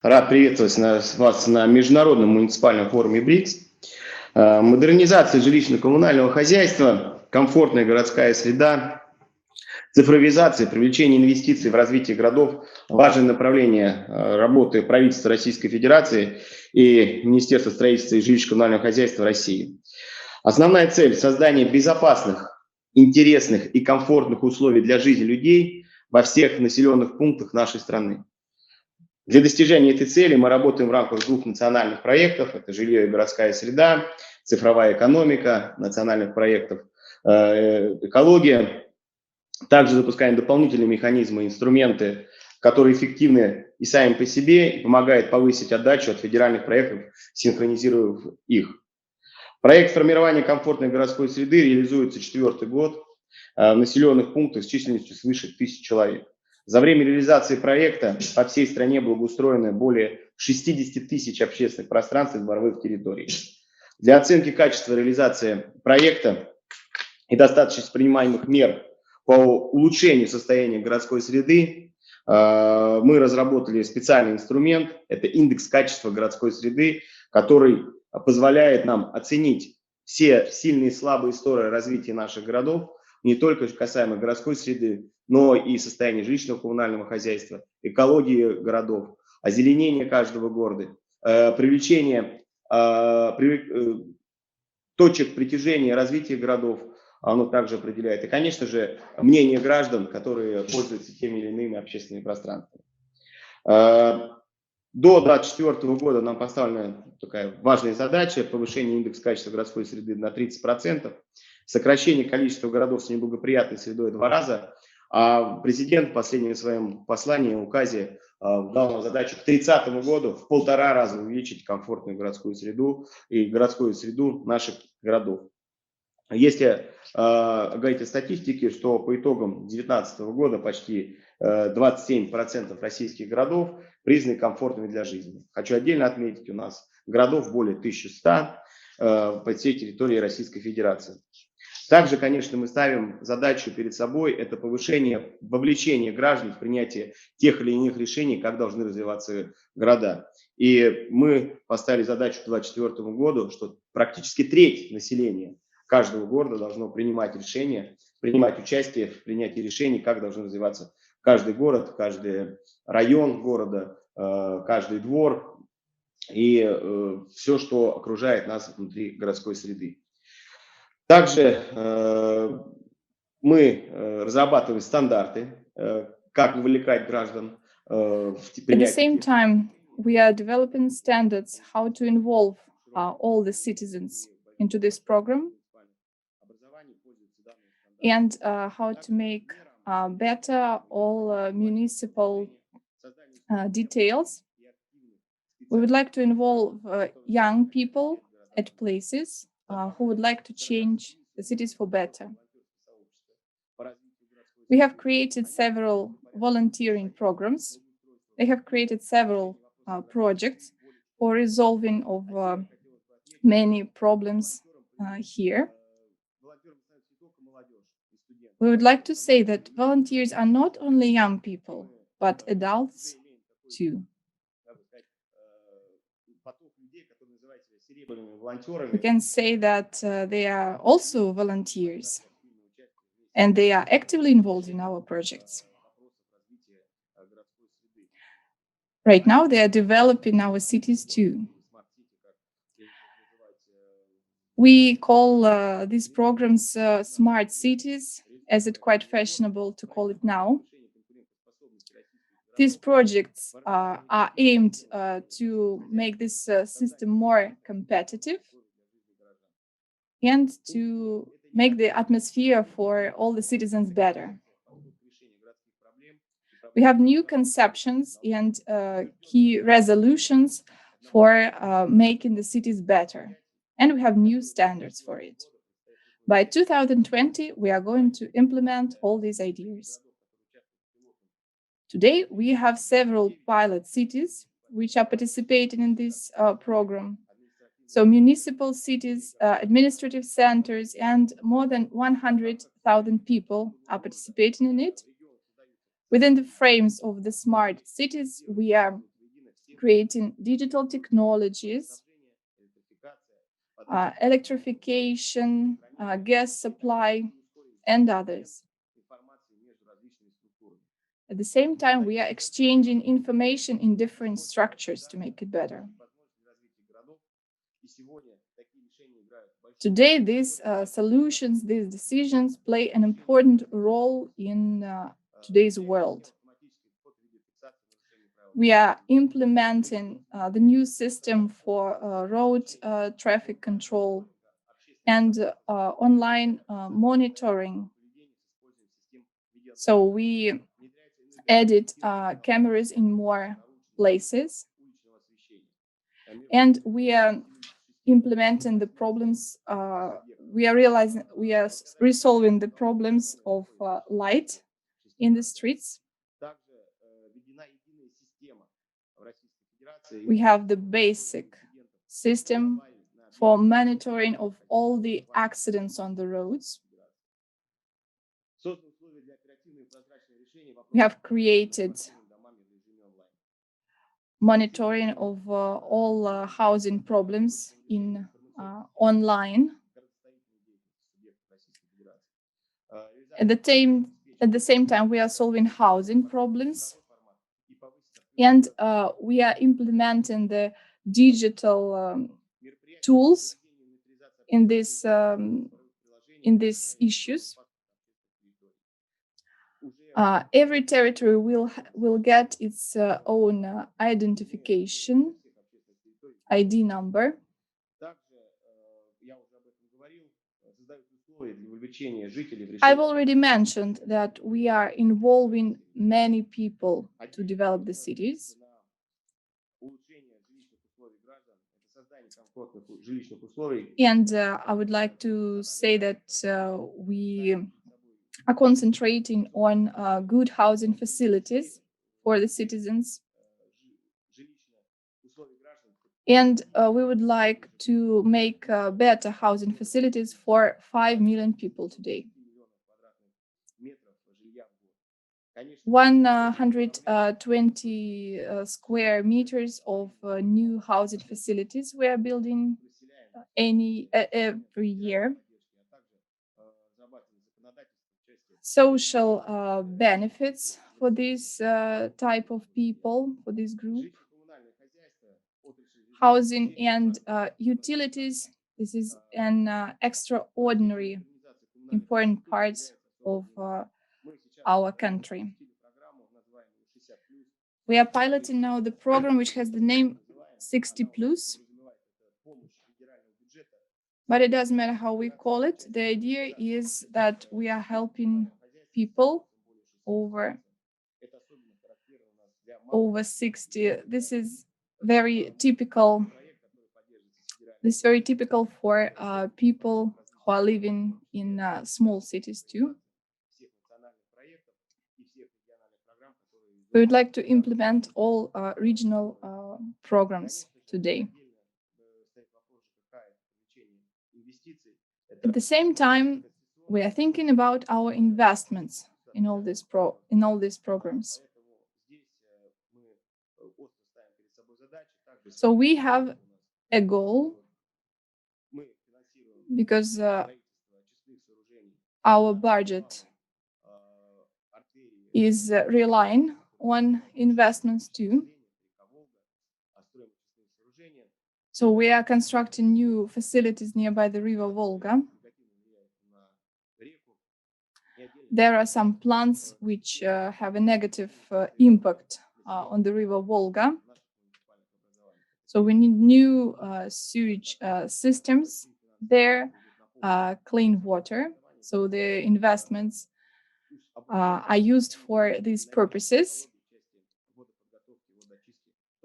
Рад приветствовать вас на Международном муниципальном форуме БРИКС. Модернизация жилищно-коммунального хозяйства, комфортная городская среда, цифровизация, привлечение инвестиций в развитие городов – важное направление работы правительства Российской Федерации и Министерства строительства и жилищно-коммунального хозяйства России. Основная цель – создание безопасных, интересных и комфортных условий для жизни людей во всех населенных пунктах нашей страны. Для достижения этой цели мы работаем в рамках двух национальных проектов. Это жилье и городская среда, цифровая экономика, национальных проектов экология. Также запускаем дополнительные механизмы, инструменты, которые эффективны и сами по себе, и помогают повысить отдачу от федеральных проектов, синхронизируя их. Проект формирования комфортной городской среды реализуется 4-й год в населенных пунктах с численностью свыше 1000 человек. За время реализации проекта по всей стране благоустроено более 60 тысяч общественных пространств и дворовых территорий. Для оценки качества реализации проекта и достаточности принимаемых мер по улучшению состояния городской среды мы разработали специальный инструмент. Это индекс качества городской среды, который позволяет нам оценить все сильные и слабые стороны развития наших городов, не только касаемо городской среды, но и состояния жилищного коммунального хозяйства, экологии городов, озеленения каждого города, привлечение точек притяжения развития городов, оно также определяет. И, конечно же, мнение граждан, которые пользуются теми или иными общественными пространствами. До 2024 года нам поставлена такая важная задача – повышение индекса качества городской среды на 30%, сокращение количества городов с неблагоприятной средой в 2 раза. А президент в последнем своем послании, указе, дал нам задачу к 2030 году в 1,5 раза увеличить комфортную городскую среду и городскую среду наших городов. Если говорить о статистике, что по итогам 2019 года почти 27% российских городов признаны комфортными для жизни. Хочу отдельно отметить, у нас городов более 1100 по всей территории Российской Федерации. Также, конечно, мы ставим задачу перед собой, это повышение вовлечения граждан в принятие тех или иных решений, как должны развиваться города. И мы поставили задачу к 2024 году, что практически треть населения каждого города должно принимать решения, принимать участие в принятии решений, как должен развиваться каждый город, каждый район города, каждый двор и все, что окружает нас внутри городской среды. Также мы разрабатываем стандарты, как вовлекать граждан в принятие. At the same time, we are developing standards how to involve all the citizens into this program and how to make better all municipal details. We would like to involve young people at places who would like to change the cities for better. We have created several volunteering programs. They have created several projects for resolving of many problems here. We would like to say that volunteers are not only young people, but adults too. We can say that they are also volunteers and they are actively involved in our projects. Right now, they are developing our cities too. We call these programs smart cities, as it's quite fashionable to call it now. These projects are aimed to make this system more competitive and to make the atmosphere for all the citizens better. We have new conceptions and key resolutions for making the cities better, and we have new standards for it. By 2020, we are going to implement all these ideas. Today, we have several pilot cities which are participating in this program. So municipal cities, administrative centers, and more than 100,000 people are participating in it. Within the frames of the smart cities, we are creating digital technologies, electrification, gas supply, and others. At the same time, we are exchanging information in different structures to make it better. Today, these solutions, these decisions play an important role in today's world. We are implementing the new system for road traffic control and online monitoring. So we added cameras in more places, and we are implementing the problems. We are resolving the problems of light in the streets. We have the basic system for monitoring of all the accidents on the roads. We have created monitoring of all housing problems in online. At the same time, we are solving housing problems, and we are implementing the digital tools in these issues. Every territory will get its own identification ID number. I've already mentioned that we are involving many people to develop the cities. And I would like to say that we are concentrating on good housing facilities for the citizens. And we would like to make better housing facilities for 5 million people today. 120 square meters of new housing facilities we are building every year. Social benefits for this type of people, for this group. Housing and utilities. This is an extraordinary important part of our country. We are piloting now the program which has the name 60 Plus. But it doesn't matter how we call it. The idea is that we are helping people over 60. This is very typical. This is very typical for people who are living in small cities too. We would like to implement all regional programs today. At the same time, we are thinking about our investments in all these programs. So we have a goal because our budget is relying on investments too. So we are constructing new facilities nearby the river Volga. There are some plants which have a negative impact on the river Volga. So we need new sewage systems there, clean water. So the investments are used for these purposes.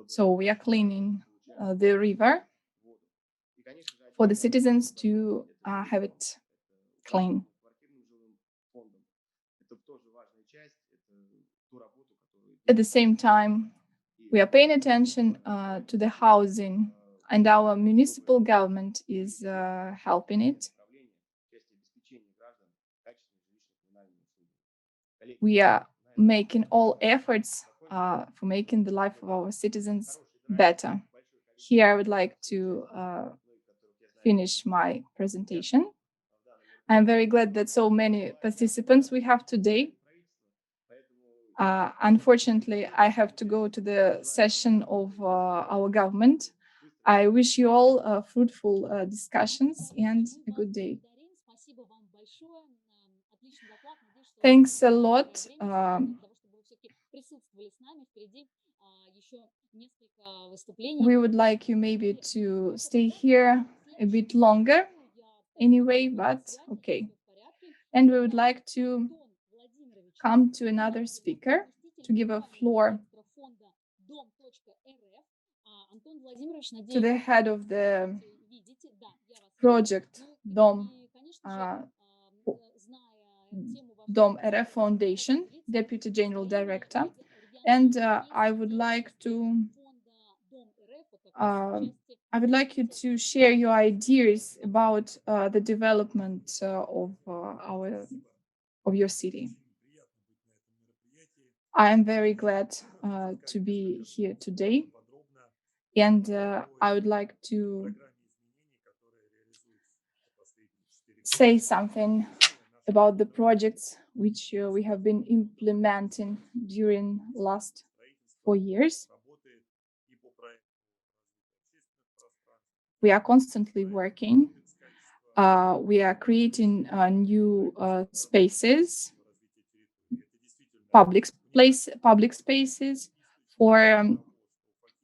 So we are cleaning the river for the citizens to have it clean. At the same time, we are paying attention to the housing, and our municipal government is helping it. We are making all efforts for making the life of our citizens better. Here, I would like to finish my presentation. I'm very glad that so many participants we have today. Unfortunately, I have to go to the session of our government. I wish you all fruitful discussions and a good day. Thanks a lot. We would like you maybe to stay here a bit longer anyway, but okay. And we would like to come to another speaker to give a floor to the head of the project Dom RF Foundation, Deputy General Director. And I would like you to share your ideas about the development of your city. I am very glad to be here today, and I would like to say something about the projects which we have been implementing during last 4 years. We are constantly working. We are creating new spaces, public spaces for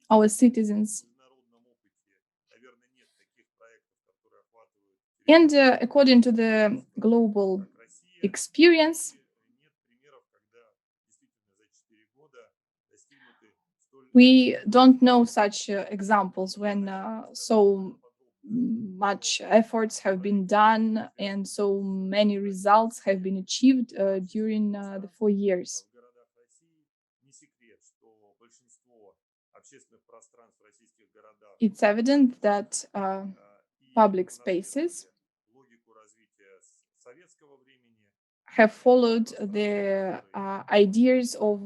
our citizens. And according to the global experience, we don't know such examples when so much efforts have been done and so many results have been achieved during the 4 years. It's evident that public spaces have followed the ideas of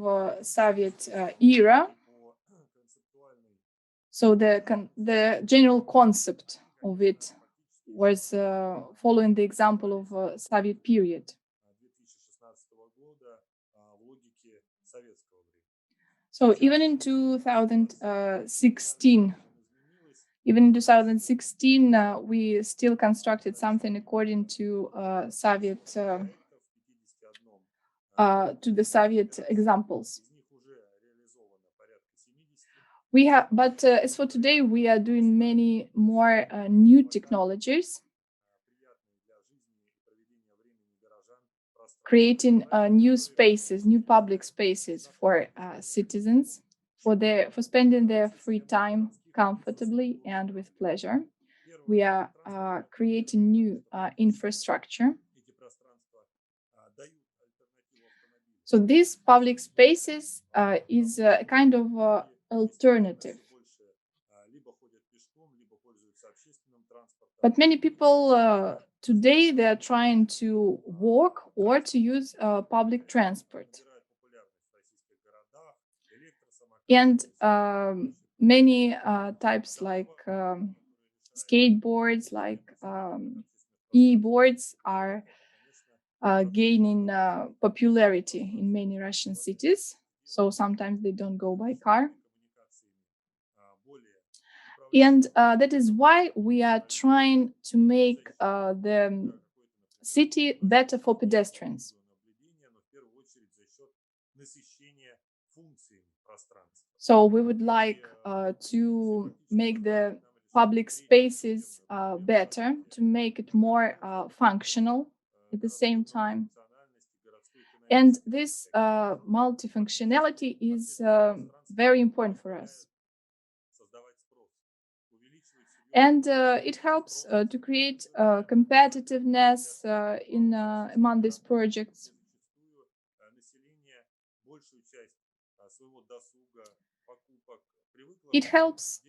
Soviet era. So the general concept of it was following the example of Soviet period. So even in 2016, we still constructed something according to the Soviet examples. But as for today, we are doing many more new technologies, creating new spaces, new public spaces for citizens, for spending their free time comfortably and with pleasure. We are creating new infrastructure. So these public spaces is a kind of alternative. But many people today, they are trying to walk or to use public transport. And many types like skateboards, like e-boards are gaining popularity in many Russian cities. So sometimes they don't go by car. And that is why we are trying to make the city better for pedestrians. So we would like to make the public spaces better, to make it more functional at the same time. And this multifunctionality is very important for us. And it helps to create competitiveness among these projects. It helps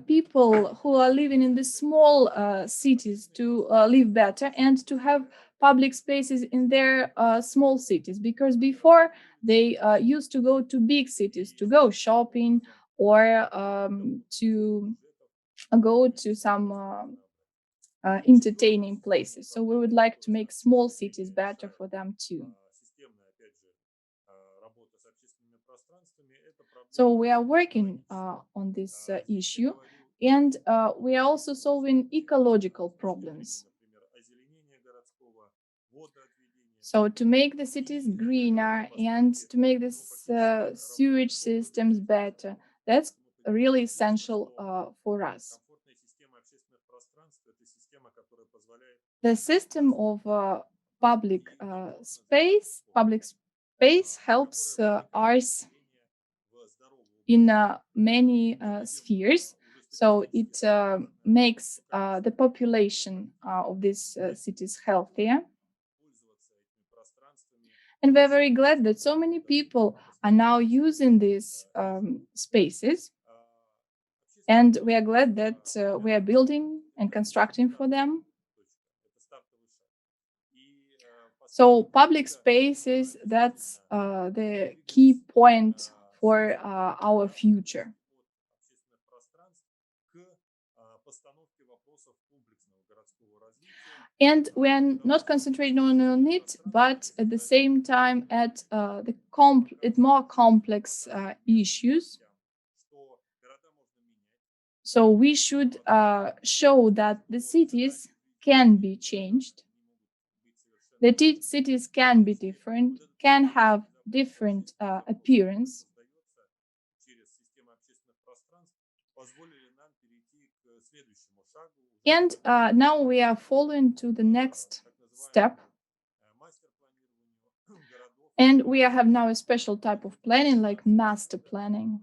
people who are living in the small cities to live better and to have public spaces in their small cities, because before they used to go to big cities to go shopping or to go to some entertaining places. So we would like to make small cities better for them too. So we are working on this issue, and we are also solving ecological problems. So to make the cities greener and to make the sewage systems better, that's really essential for us. The system of public space helps us in many spheres. So it makes the population of these cities healthier. And we're very glad that so many people are now using these spaces. And we are glad that we are building and constructing for them. So public spaces, that's the key point for our future. And we are not concentrating on it, but at the same time at more complex issues. So we should show that the cities can be changed. The cities can be different, can have different appearance. And now we are following to the next step. And we have now a special type of planning, like master planning.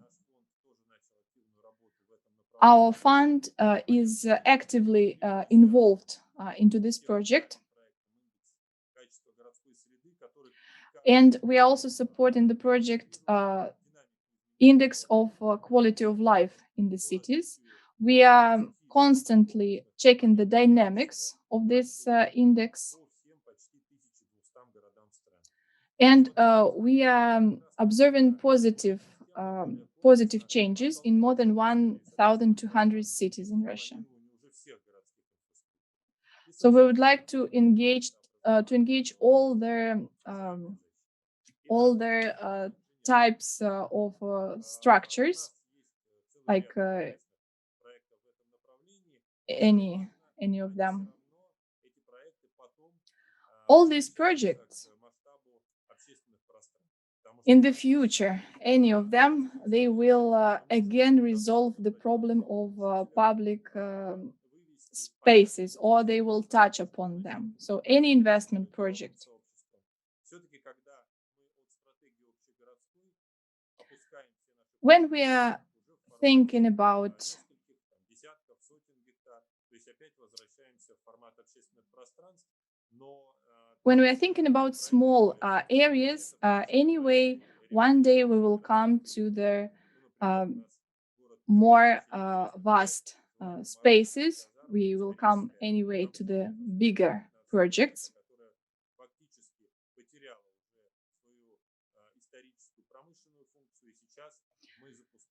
Our fund is actively involved into this project. And we are also supporting the project index of quality of life in the cities. We are constantly checking the dynamics of this index. And we are observing positive changes in more than 1,200 cities in Russia. So we would like to engage all their types of structures, like any of them. All these projects in the future, any of them, they will again resolve the problem of public spaces, or they will touch upon them. So any investment project. When we are thinking about small areas, anyway, one day we will come to the more vast spaces. We will come anyway to the bigger projects.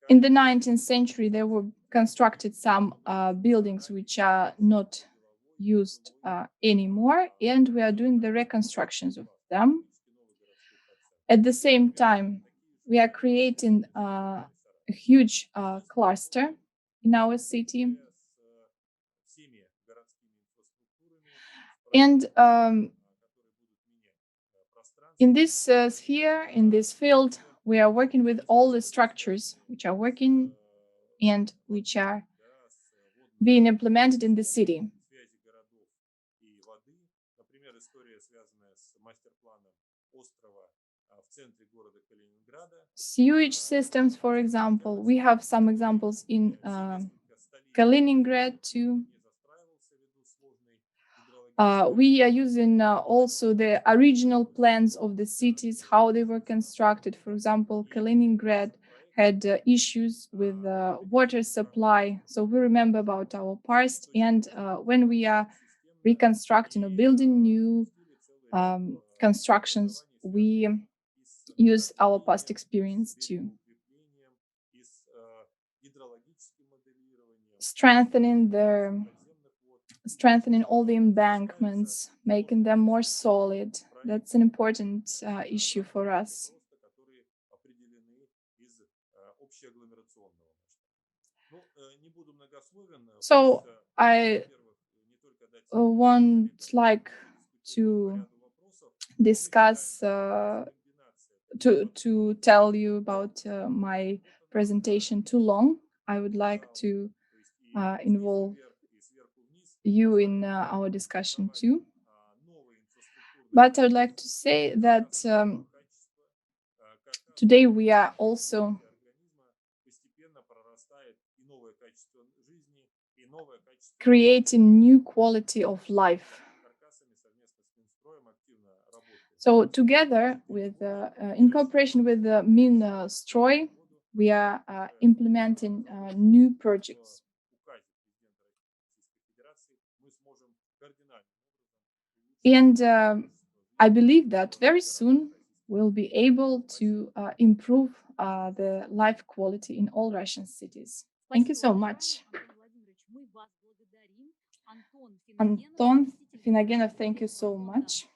In the 19th century, there were constructed some buildings which are not used anymore, and we are doing the reconstructions of them. At the same time, we are creating a huge cluster in our city. And in this sphere, in this field, we are working with all the structures which are working and which are being implemented in the city. Sewage systems, for example, we have some examples in Kaliningrad too. We are using also the original plans of the cities, how they were constructed. For example, Kaliningrad had issues with water supply. So we remember about our past. And when we are reconstructing or building new constructions, we use our past experience to strengthening all the embankments, making them more solid. That's an important issue for us. So I won't like to discuss, to tell you about my presentation too long. I would like to involve you in our discussion too. But I would like to say that today we are also creating new quality of life. So together with, in cooperation with the Minstroy, we are implementing new projects. And I believe that very soon we'll be able to improve the life quality in all Russian cities. Thank you so much. Anton Финогенов, thank you so much.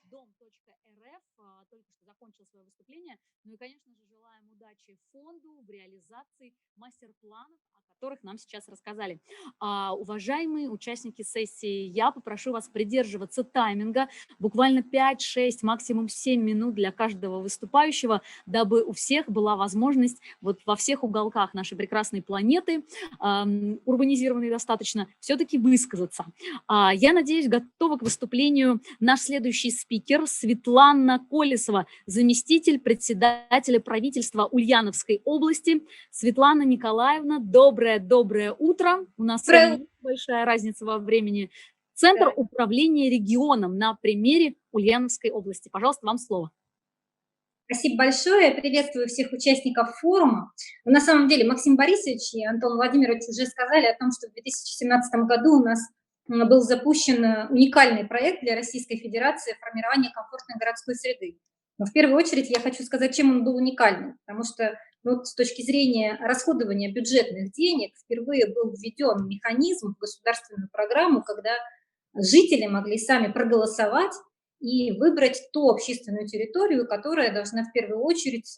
Закончил свое выступление. Ну и, конечно же, желаем удачи фонду в реализации мастер-планов, о которых нам сейчас рассказали. Уважаемые участники сессии, я попрошу вас придерживаться тайминга, буквально 5-6, максимум 7 минут для каждого выступающего, дабы у всех была возможность вот во всех уголках нашей прекрасной планеты, урбанизированной достаточно, все-таки высказаться. Я надеюсь, готова к выступлению наш следующий спикер Светлана Колесова, заместитель председателя правительства Ульяновской области. Светлана Николаевна, доброе утро. У нас большая разница во времени. Центр управления регионом на примере Ульяновской области. Пожалуйста, вам слово. Спасибо большое. Приветствую всех участников форума. На самом деле Максим Борисович и Антон Владимирович уже сказали о том, что в 2017 году у нас был запущен уникальный проект для Российской Федерации формирования комфортной городской среды. Но в первую очередь я хочу сказать, чем он был уникальным, потому что вот с точки зрения расходования бюджетных денег впервые был введен механизм в государственную программу, когда жители могли сами проголосовать и выбрать ту общественную территорию, которая должна в первую очередь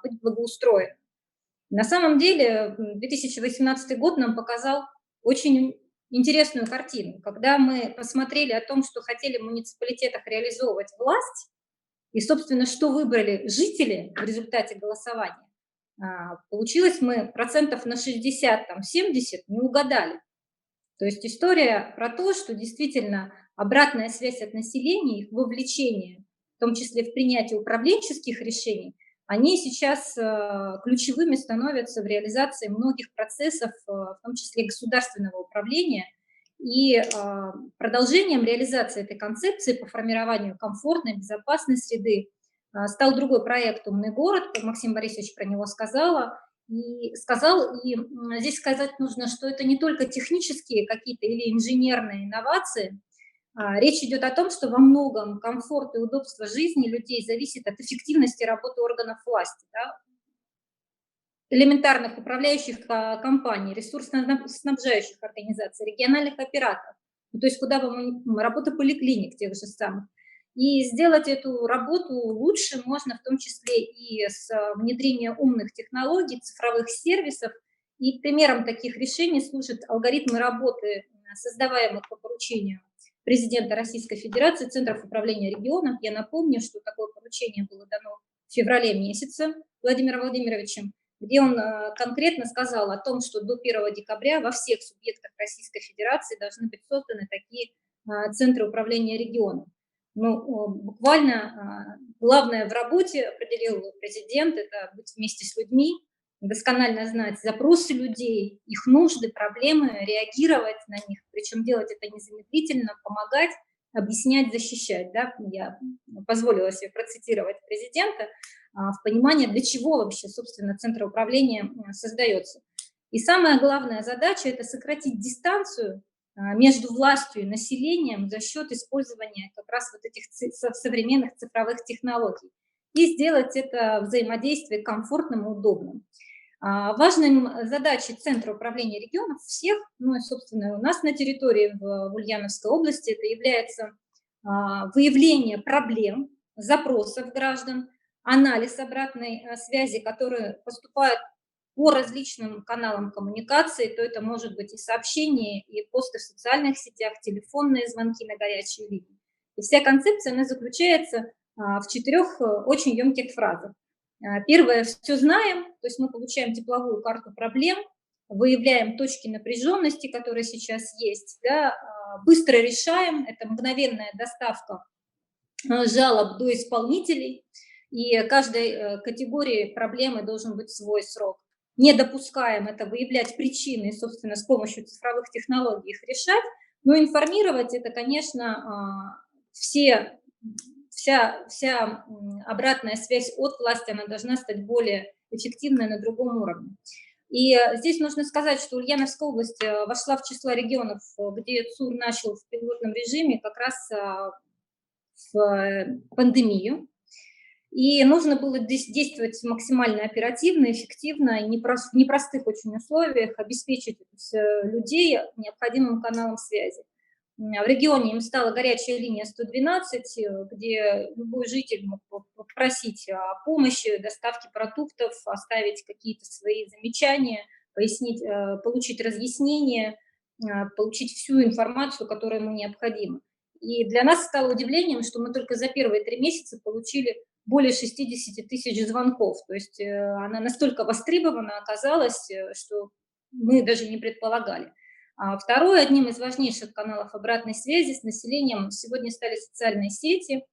быть благоустроена. На самом деле 2018 год нам показал очень интересную картину. Когда мы посмотрели о том, что хотели в муниципалитетах реализовывать власть, и, собственно, что выбрали жители в результате голосования, получилось мы процентов на 60-70 не угадали. То есть история про то, что действительно обратная связь от населения, их вовлечение, в том числе в принятие управленческих решений, они сейчас ключевыми становятся в реализации многих процессов, в том числе государственного управления. И продолжением реализации этой концепции по формированию комфортной, безопасной среды стал другой проект «Умный город», как Максим Борисович про него сказал. И здесь сказать нужно, что это не только технические какие-то или инженерные инновации. Речь идет о том, что во многом комфорт и удобство жизни людей зависит от эффективности работы органов власти, да? Элементарных управляющих компаний, ресурсно-снабжающих организаций, региональных операторов, то есть куда бы работа поликлиник тех же самых. И сделать эту работу лучше можно в том числе и с внедрением умных технологий, цифровых сервисов. И примером таких решений служат алгоритмы работы, создаваемых по поручению президента Российской Федерации, Центров управления регионом. Я напомню, что такое поручение было дано в феврале месяце Владимиром Владимировичем, где он конкретно сказал о том, что до 1 декабря во всех субъектах Российской Федерации должны быть созданы такие центры управления регионом. Ну, буквально главное в работе, определил президент, это быть вместе с людьми, досконально знать запросы людей, их нужды, проблемы, реагировать на них, причем делать это незамедлительно, помогать, объяснять, защищать. Да? Я позволила себе процитировать президента в понимании, для чего вообще, собственно, Центр управления создается. И самая главная задача – это сократить дистанцию между властью и населением за счет использования как раз вот этих современных цифровых технологий и сделать это взаимодействие комфортным и удобным. Важной задачей Центра управления регионов всех, ну и, собственно, у нас на территории в Ульяновской области это является выявление проблем, запросов граждан, анализ обратной связи, которые поступают по различным каналам коммуникации, то это может быть и сообщения, и посты в социальных сетях, телефонные звонки на горячие линии. И вся концепция, она заключается в 4 очень емких фразах. Первое – все знаем, то есть мы получаем тепловую карту проблем, выявляем точки напряженности, которые сейчас есть, да, быстро решаем, это мгновенная доставка жалоб до исполнителей, и каждой категории проблемы должен быть свой срок. Не допускаем это выявлять причины, собственно, с помощью цифровых технологий их решать, но информировать это, конечно, вся обратная связь от власти, она должна стать более эффективной на другом уровне. И здесь нужно сказать, что Ульяновская область вошла в число регионов, где ЦУР начал в пилотном режиме как раз в пандемию. И нужно было действовать максимально оперативно, эффективно, и в непростых очень условиях обеспечить людей необходимым каналом связи. В регионе им стала горячая линия 112, где любой житель мог попросить о помощи, доставке продуктов, оставить какие-то свои замечания, пояснить, получить разъяснение, получить всю информацию, которая ему необходима. И для нас стало удивлением, что мы только за первые 3 месяца получили более 60 тысяч звонков. То есть она настолько востребована оказалась, что мы даже не предполагали. Второе, одним из важнейших каналов обратной связи с населением сегодня стали социальные сети.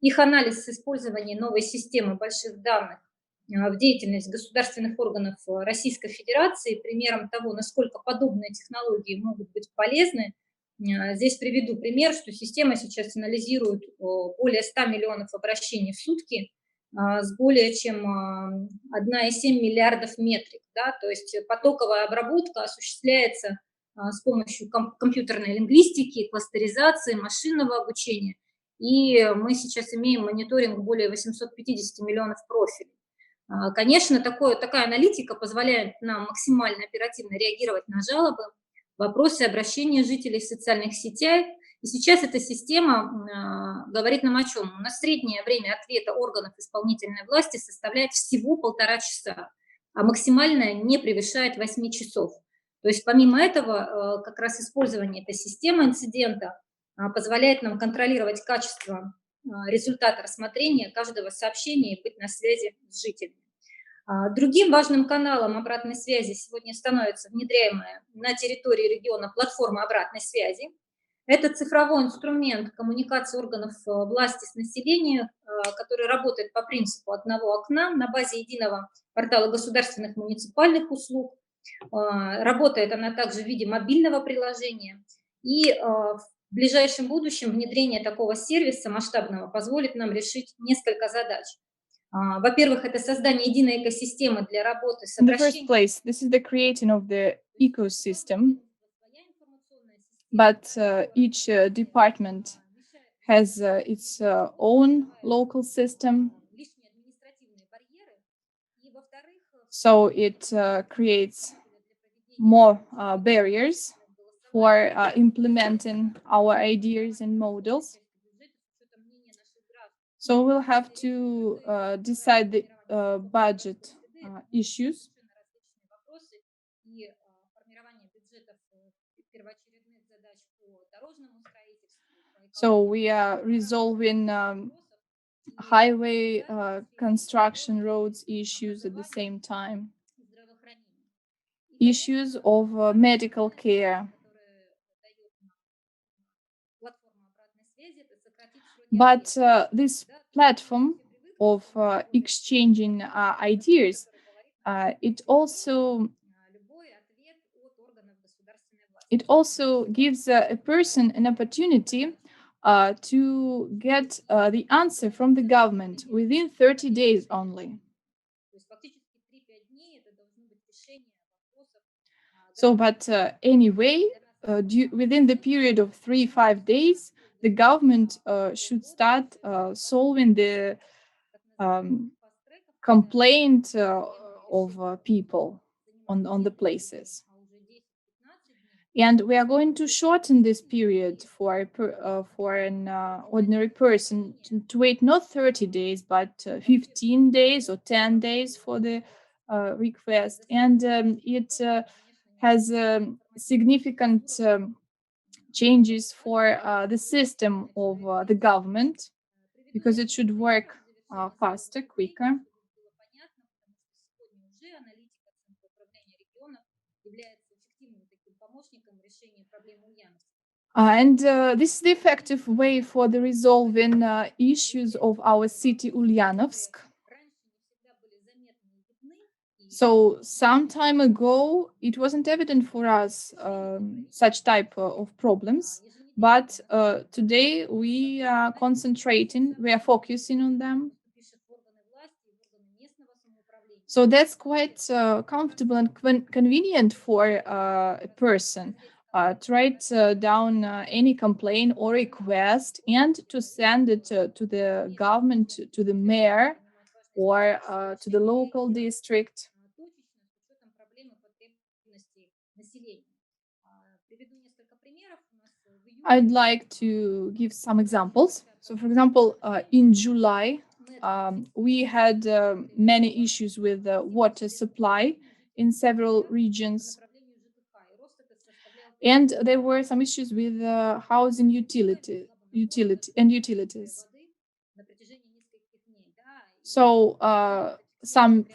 Их анализ с использованием новой системы больших данных в деятельность государственных органов Российской Федерации, примером того, насколько подобные технологии могут быть полезны. Здесь приведу пример, что система сейчас анализирует более 100 миллионов обращений в сутки с более чем 1,7 миллиардов метрик. Да? То есть потоковая обработка осуществляется с помощью компьютерной лингвистики, кластеризации, машинного обучения. И мы сейчас имеем мониторинг более 850 миллионов профилей. Конечно, такая аналитика позволяет нам максимально оперативно реагировать на жалобы, вопросы обращения жителей в социальных сетях. И сейчас эта система говорит нам о чем? У нас среднее время ответа органов исполнительной власти составляет всего 1,5 часа, а максимальное не превышает 8 часов. То есть помимо этого, как раз использование этой системы инцидента позволяет нам контролировать качество результата рассмотрения каждого сообщения и быть на связи с жителями. Другим важным каналом обратной связи сегодня становится внедряемая на территории региона платформа обратной связи. Это цифровой инструмент коммуникации органов власти с населением, который работает по принципу одного окна на базе единого портала государственных муниципальных услуг. Работает она также в виде мобильного приложения. И в ближайшем будущем внедрение такого сервиса масштабного позволит нам решить несколько задач. Во-первых, это создание единой экосистемы для работы с обращением. In the first place, this is the creating of the ecosystem, but each department has its own local system. So it creates more barriers for implementing our ideas and models. So we'll have to decide the budget issues. So we are resolving highway construction roads issues at the same time. Issues of medical care. But this platform of exchanging ideas, it also gives a person an opportunity to get the answer from the government within 30 days only. So, but anyway, within the period of 3-5 days, the government should start solving the complaint of people on the places. And we are going to shorten this period for an ordinary person to wait not 30 days, but 15 days or 10 days for the request. And it has significant changes for the system of the government, because it should work faster, quicker. And this is the effective way for the resolving issues of our city Ulyanovsk. So some time ago, it wasn't evident for us such type of problems, but today we are concentrating, we are focusing on them. So that's quite comfortable and convenient for a person to write down any complaint or request and to send it to the government, to the mayor, or to the local district. I'd like to give some examples. So, for example, in July, we had many issues with water supply in several regions. And there were some issues with housing utilities. So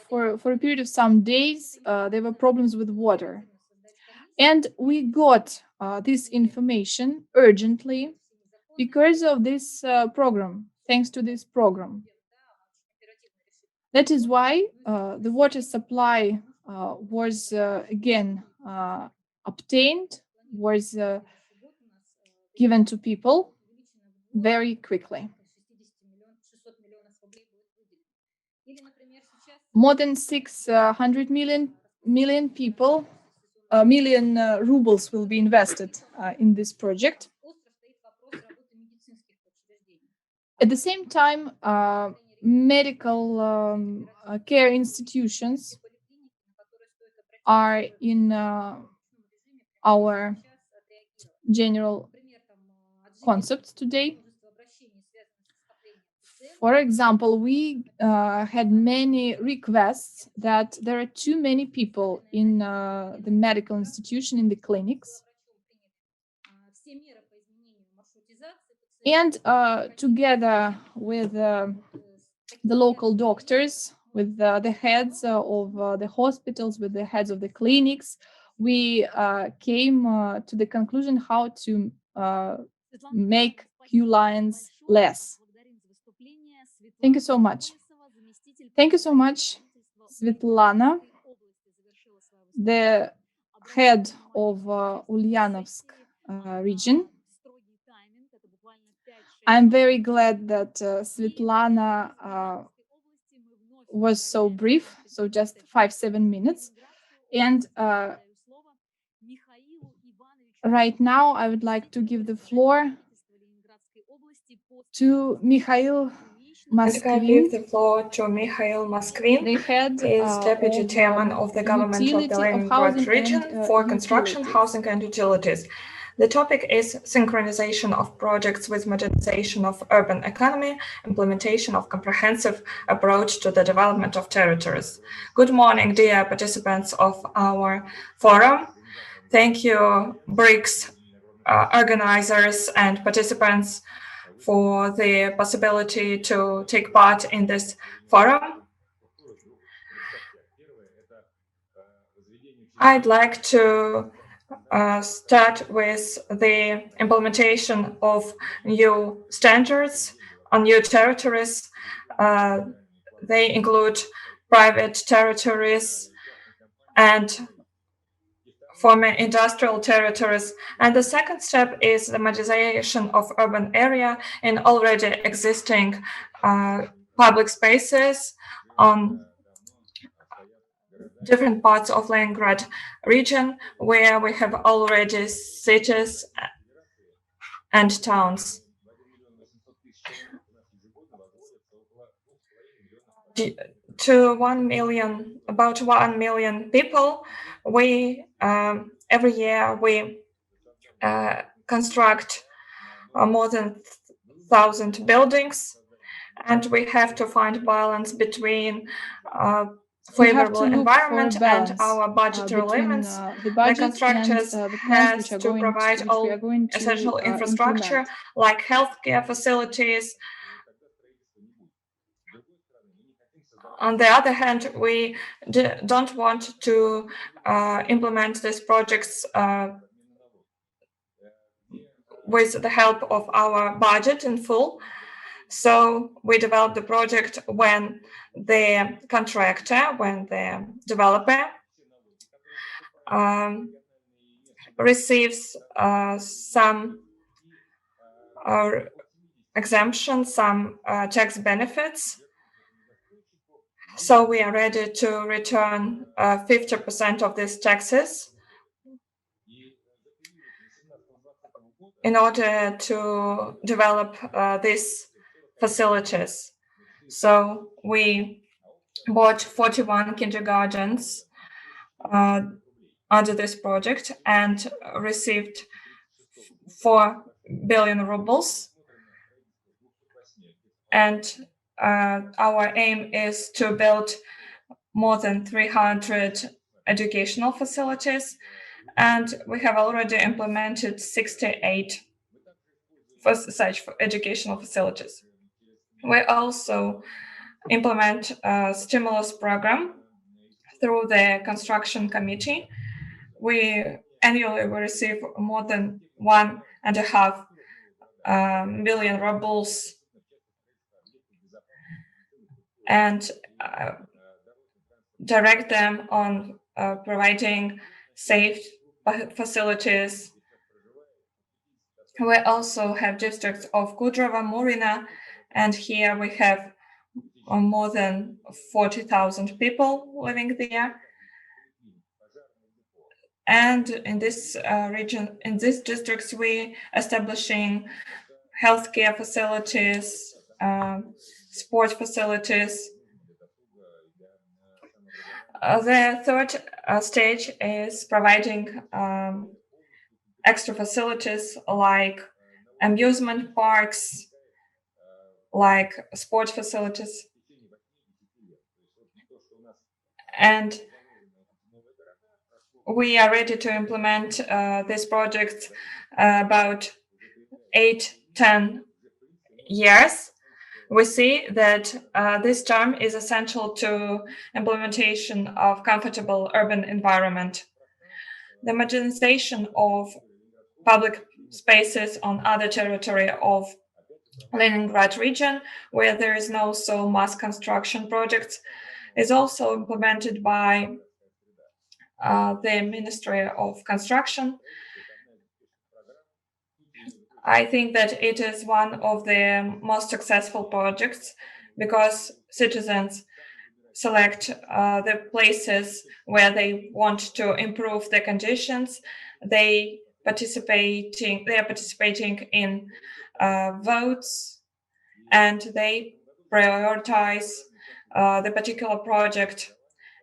for a period of some days, there were problems with water. And we got this information urgently because of this program, thanks to this program. That is why the water supply was again obtained, was given to people very quickly. More than 600 million people, million rubles will be invested in this project. At the same time, medical care institutions are in our general concept today. For example, we had many requests that there are too many people in the medical institution, in the clinics. And together with the local doctors, with the heads of the hospitals, with the heads of the clinics, we came to the conclusion how to make queue lines less. Thank you so much. Thank you so much, Svetlana, the head of Ulyanovsk region. I'm very glad that Svetlana was so brief, so just 5-7 minutes. And right now, I would like to give the floor to Mikhail Moskvin. I give the floor to Mikhail Moskvin. The head is Deputy Chairman of the Government of the Leningrad region for construction, housing and utilities. The topic is synchronization of projects with modernization of urban economy, implementation of comprehensive approach to the development of territories. Good morning, dear participants of our forum. Thank you, BRICS organizers and participants, for the possibility to take part in this forum. I'd like to start with the implementation of new standards on new territories. They include private territories and former industrial territories. And the second step is the modernization of urban area in already existing public spaces on different parts of Leningrad region where we have already cities and towns. To 1 million, about 1 million people, we every year we construct more than 1,000 buildings, and we have to find balance between favorable environment and our budgetary limits. The constructors has to provide all essential infrastructure like healthcare facilities. On the other hand, we don't want to implement these projects with the help of our budget in full. So we develop the project when the contractor, when the developer receives some exemptions, some tax benefits. So we are ready to return 50% of these taxes in order to develop these facilities. So we bought 41 kindergartens under this project and received 4 billion rubles. And our aim is to build more than 300 educational facilities, and we have already implemented 68 such educational facilities. We also implement a stimulus program through the construction committee. We annually receive more than 1.5 million rubles and direct them on providing safe facilities. We also have districts of Kudrovo, Murina, and here we have more than 40,000 people living there. And in this region, in these districts, we establishing healthcare facilities, sport facilities. The third stage is providing extra facilities like amusement parks, like sport facilities. And we are ready to implement this project about 8-10 years. We see that this term is essential to implementation of comfortable urban environment. The modernization of public spaces on other territory of Leningrad region, where there is no so mass construction projects, is also implemented by the Ministry of Construction. I think that it is one of the most successful projects because citizens select the places where they want to improve the conditions. They are participating in votes, and they prioritize the particular project.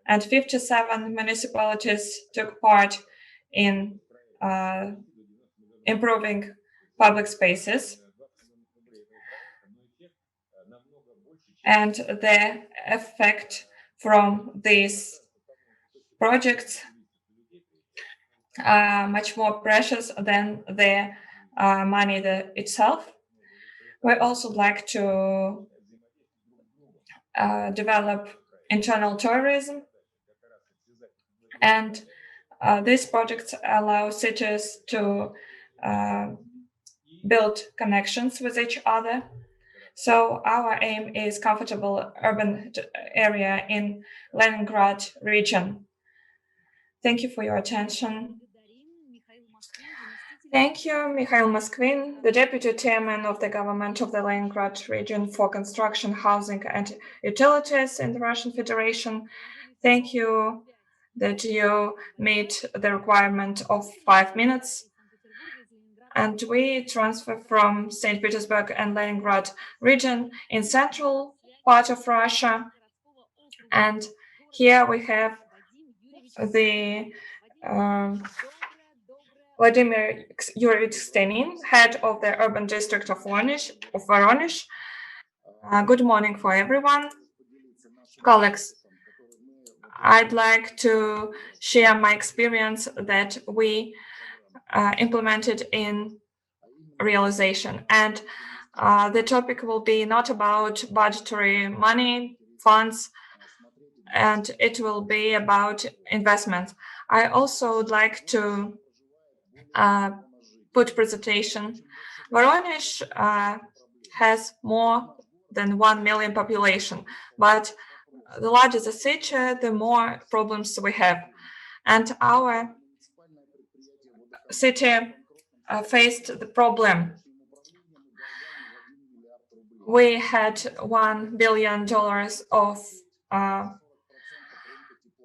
And 57 municipalities took part in improving public spaces. And the effect from these projects are much more precious than the money itself. We also like to develop internal tourism, and these projects allow cities to build connections with each other. So our aim is comfortable urban area in Leningrad region. Thank you for your attention. Thank you, Mikhail Moskvin, the Deputy Chairman of the Government of the Leningrad region for Construction, Housing and Utilities in the Russian Federation. Thank you that you meet the requirement of 5 minutes. And we transfer from St. Petersburg and Leningrad region in central part of Russia. And here we have the Vladimir Yuryevich Stenin, head of the urban district of Voronezh. Good morning for everyone. Colleagues, I'd like to share my experience that we implemented in realization. And the topic will be not about budgetary money, funds, and it will be about investment. I also would like to put presentation. Voronezh has more than 1 million population, but the larger the city, the more problems we have. And our city faced the problem. We had $1 billion of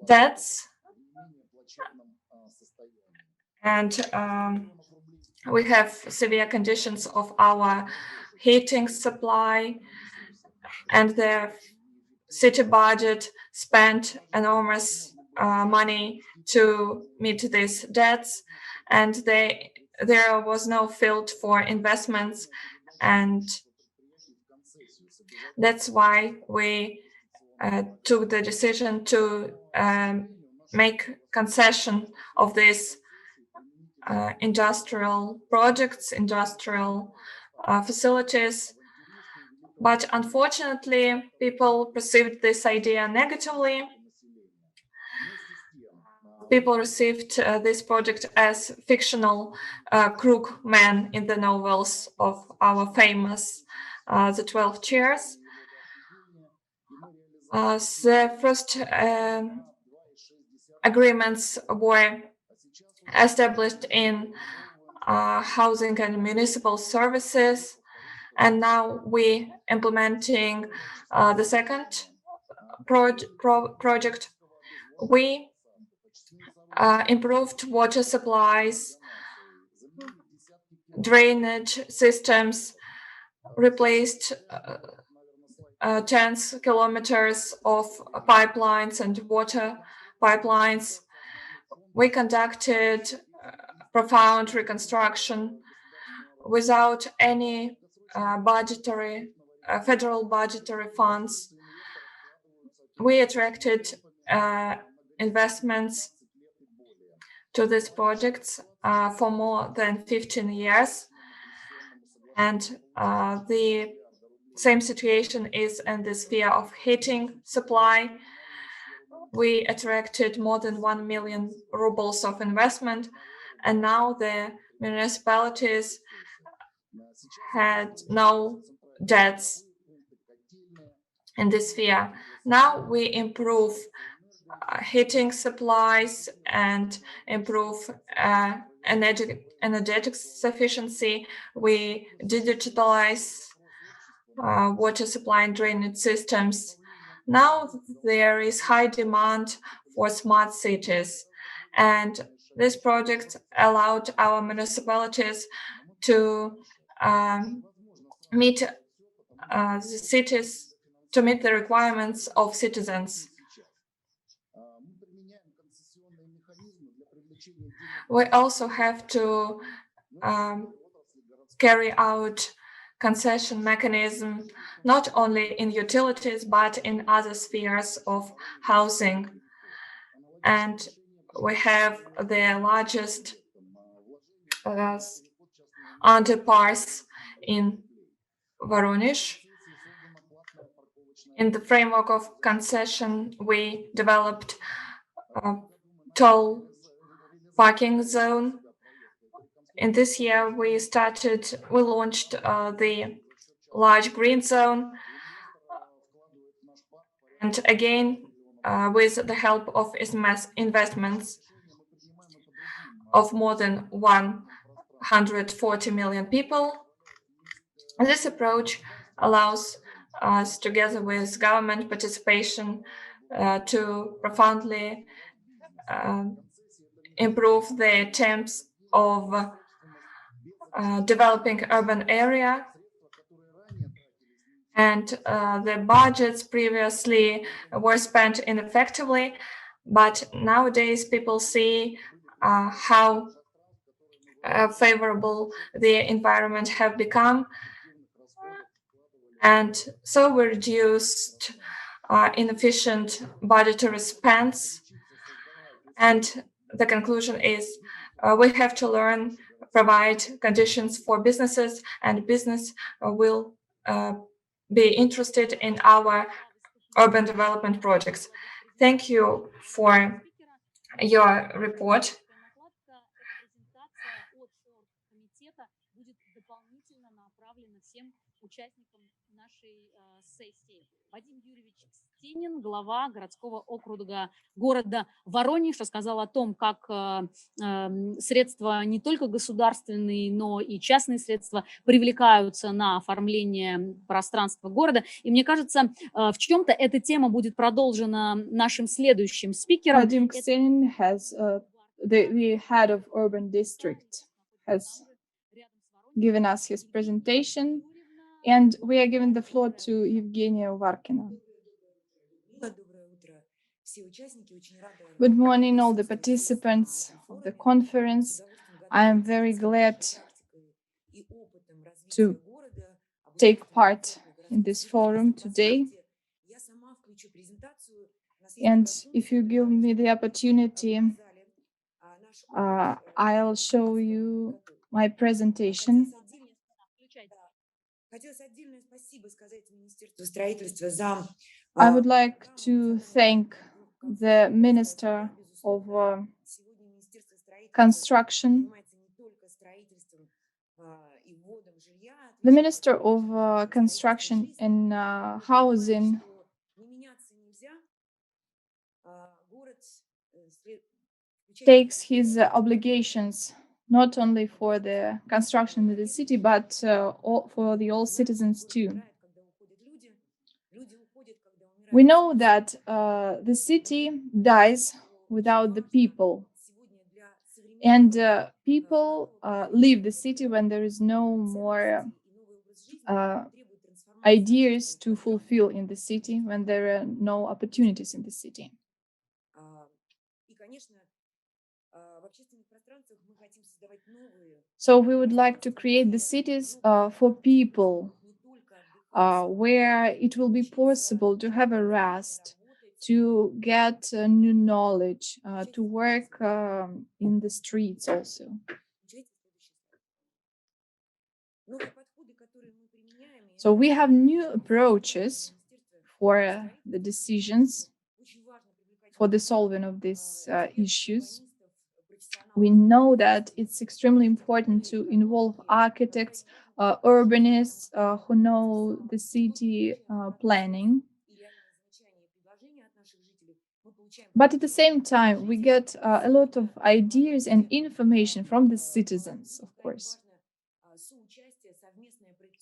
debts, and we have severe conditions of our heating supply, and the city budget spent enormous money to meet these debts, and there was no field for investments, and that's why we took the decision to make concession of these industrial projects, industrial facilities. But unfortunately, people perceived this idea negatively. People received this project as fictional crook man in the novels of our famous The 12 Chairs. The first agreements were established in housing and municipal services, and now we implementing the second project. We improved water supplies, drainage systems, replaced tens of kilometers of pipelines and water pipelines. We conducted profound reconstruction without any federal budgetary funds. We attracted investments to these projects for more than 15 years. And the same situation is in the sphere of heating supply. We attracted more than 1 million rubles of investment, and now the municipalities had no debts in this sphere. Now we improve heating supplies and improve energetic sufficiency. We digitalize water supply and drainage systems. Now there is high demand for smart cities, and this project allowed our municipalities to meet the requirements of citizens. We also have to carry out concession mechanism, not only in utilities, but in other spheres of housing. And we have the largest underpass in Voronezh. In the framework of concession, we developed a toll parking zone. In this year, we launched the large green zone. And again, with the help of investments of more than 140 million people. This approach allows us, together with government participation, to profoundly improve the terms of developing urban area. And the budgets previously were spent ineffectively, but nowadays people see how favorable the environment have become. And so we reduced inefficient budgetary spends. And the conclusion is we have to learn, provide conditions for businesses, and business will be interested in our urban development projects. Thank you for your report. Глава городского округа города Воронеж, рассказал о том, как средства не только государственные, но и частные средства привлекаются на оформление пространства города. И мне кажется, в чем-то эта тема будет продолжена нашим следующим спикером. Vadim Ksenin has, the head of urban district, has given us his presentation, and we are giving the floor to Evgenia Varkina. Good morning, all the participants of the conference. I am very glad to take part in this forum today. And if you give me the opportunity, I'll show you my presentation. I would like to thank the Minister of Construction, the Minister of Construction and Housing takes his obligations not only for the construction of the city, but for all citizens too. We know that the city dies without the people, and people leave the city when there is no more ideas to fulfill in the city, when there are no opportunities in the city. So we would like to create the cities for people, where it will be possible to have a rest, to get new knowledge, to work in the streets also. So we have new approaches for the decisions, for the solving of these issues. We know that it's extremely important to involve architects, urbanists who know the city planning. But at the same time, we get a lot of ideas and information from the citizens, of course.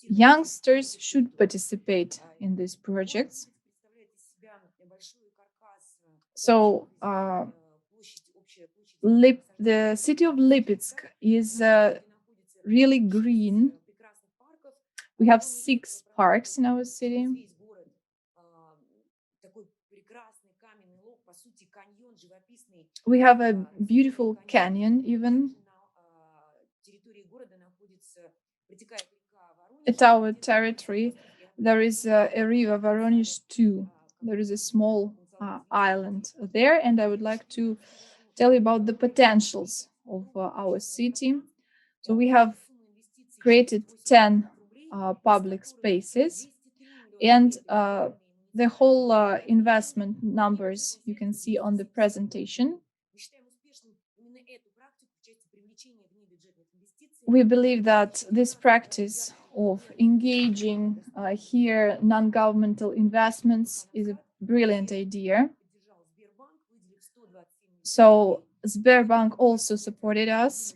Youngsters should participate in these projects. So the city of Lipetsk is really green. We have 6 parks in our city. We have a beautiful canyon even. At our territory, there is a river, Voronezh too. There is a small island there, and I would like to tell you about the potentials of our city. So we have created 10 public spaces, and the whole investment numbers you can see on the presentation. We believe that this practice of engaging here non-governmental investments is a brilliant idea. So Sberbank also supported us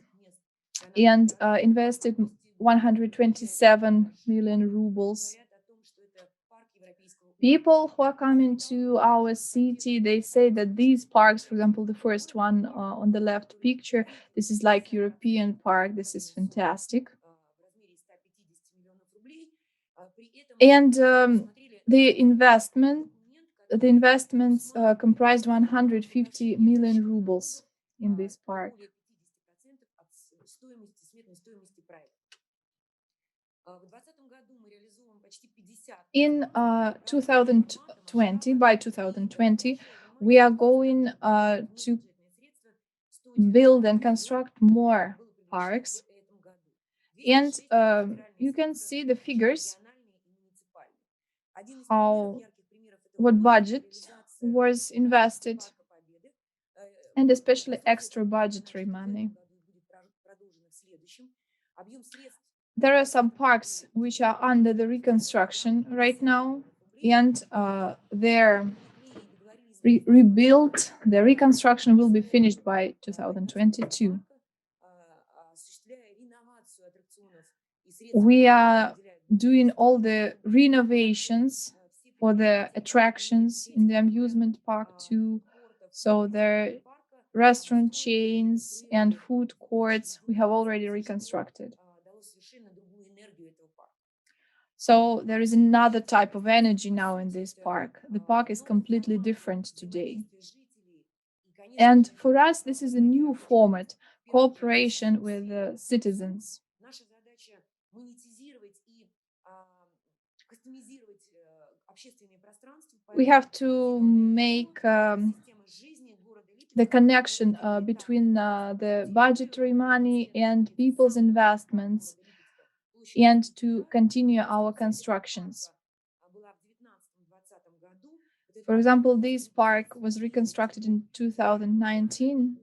and invested 127 million rubles People who are coming to our city, they say that these parks, for example, the first one on the left picture, this is like European park. This is fantastic. And the investments comprised 150 million rubles in this park. In 2020, by 2020, we are going to build and construct more parks. And you can see the figures, what budget was invested, and especially extra budgetary money. There are some parks which are under the reconstruction right now, and they're rebuilt. The reconstruction will be finished by 2022. We are doing all the renovations for the attractions in the amusement park too. So the restaurant chains and food courts we have already reconstructed. So there is another type of energy now in this park. The park is completely different today. And for us, this is a new format, cooperation with the citizens. We have to make the connection between the budgetary money and people's investments, and to continue our constructions. For example, this park was reconstructed in 2019,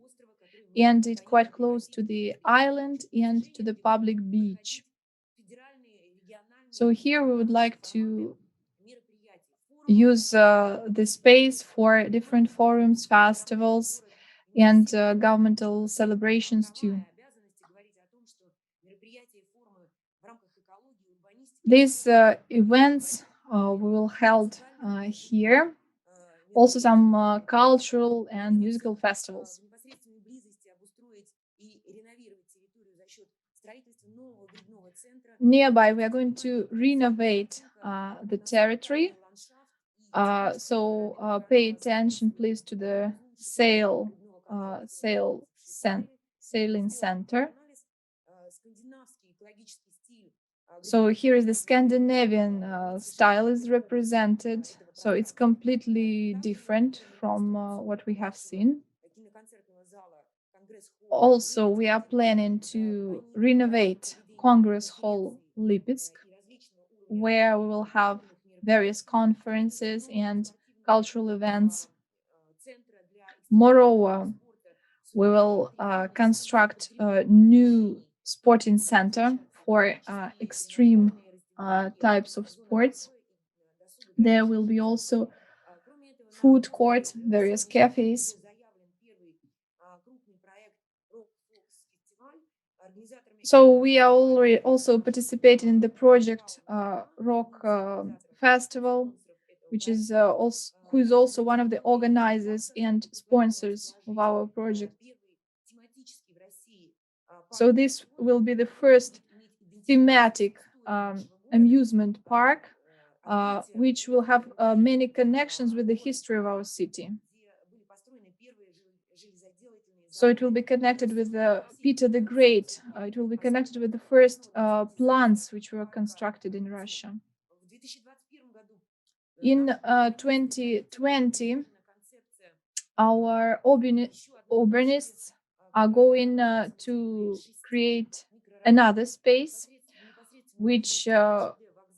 and it's quite close to the island and to the public beach. So here we would like to use the space for different forums, festivals, and governmental celebrations too. These events we will held here, also some cultural and musical festivals. Nearby, we are going to renovate the territory. So pay attention, please, to the sailing center. So here is the Scandinavian style is represented. So it's completely different from what we have seen. Also, we are planning to renovate Congress Hall Lipetsk, where we will have various conferences and cultural events. Moreover, we will construct a new sporting center for extreme types of sports. There will be also food courts, various cafes. So we are already also participating in the project Rock Festival, which is who is also one of the organizers and sponsors of our project. So this will be the first thematic amusement park, which will have many connections with the history of our city. So it will be connected with Peter the Great. It will be connected with the first plants which were constructed in Russia. In 2020, our urbanists are going to create another space which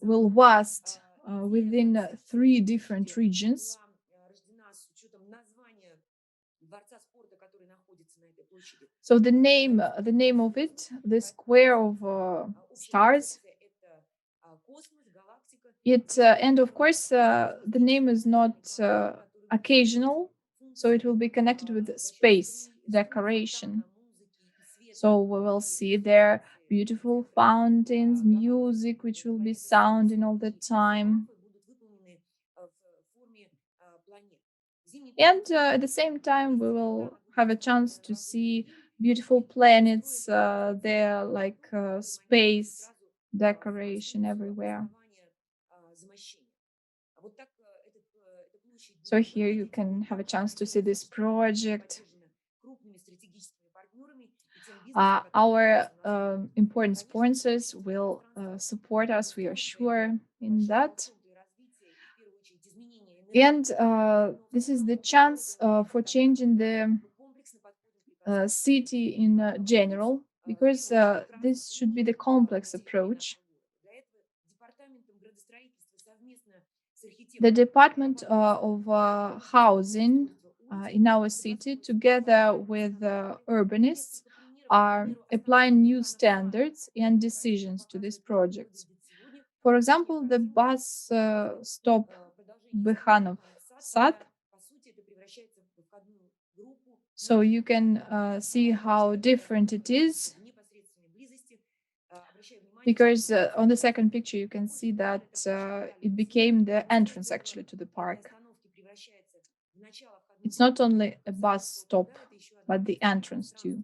will vast within 3 different regions. So the name of it, the square of stars. And of course, the name is not occasional, so it will be connected with space decoration. So we will see there beautiful fountains, music which will be sounding all the time. And at the same time, we will have a chance to see beautiful planets there, like space decoration everywhere. So here you can have a chance to see this project. Our important sponsors will support us, we are sure in that. And this is the chance for changing the city in general, because this should be the complex approach. The Department of Housing in our city, together with urbanists, are applying new standards and decisions to these projects. For example, the bus stop Bykhanov Sad. So you can see how different it is, because on the second picture you can see that it became the entrance actually to the park. It's not only a bus stop, but the entrance too.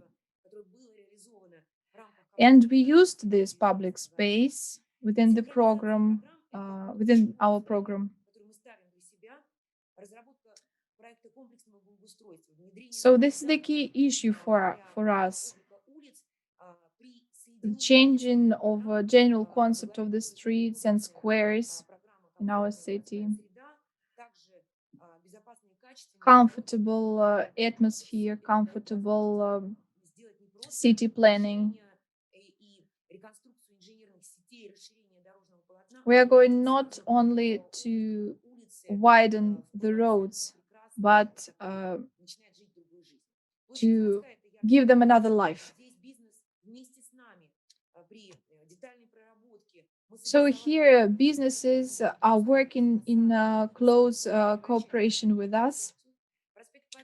And we used this public space within the program, within our program. So this is the key issue for us. The changing of a general concept of the streets and squares in our city. Comfortable atmosphere, comfortable city planning. We are going not only to widen the roads, but to give them another life. So here, businesses are working in close cooperation with us,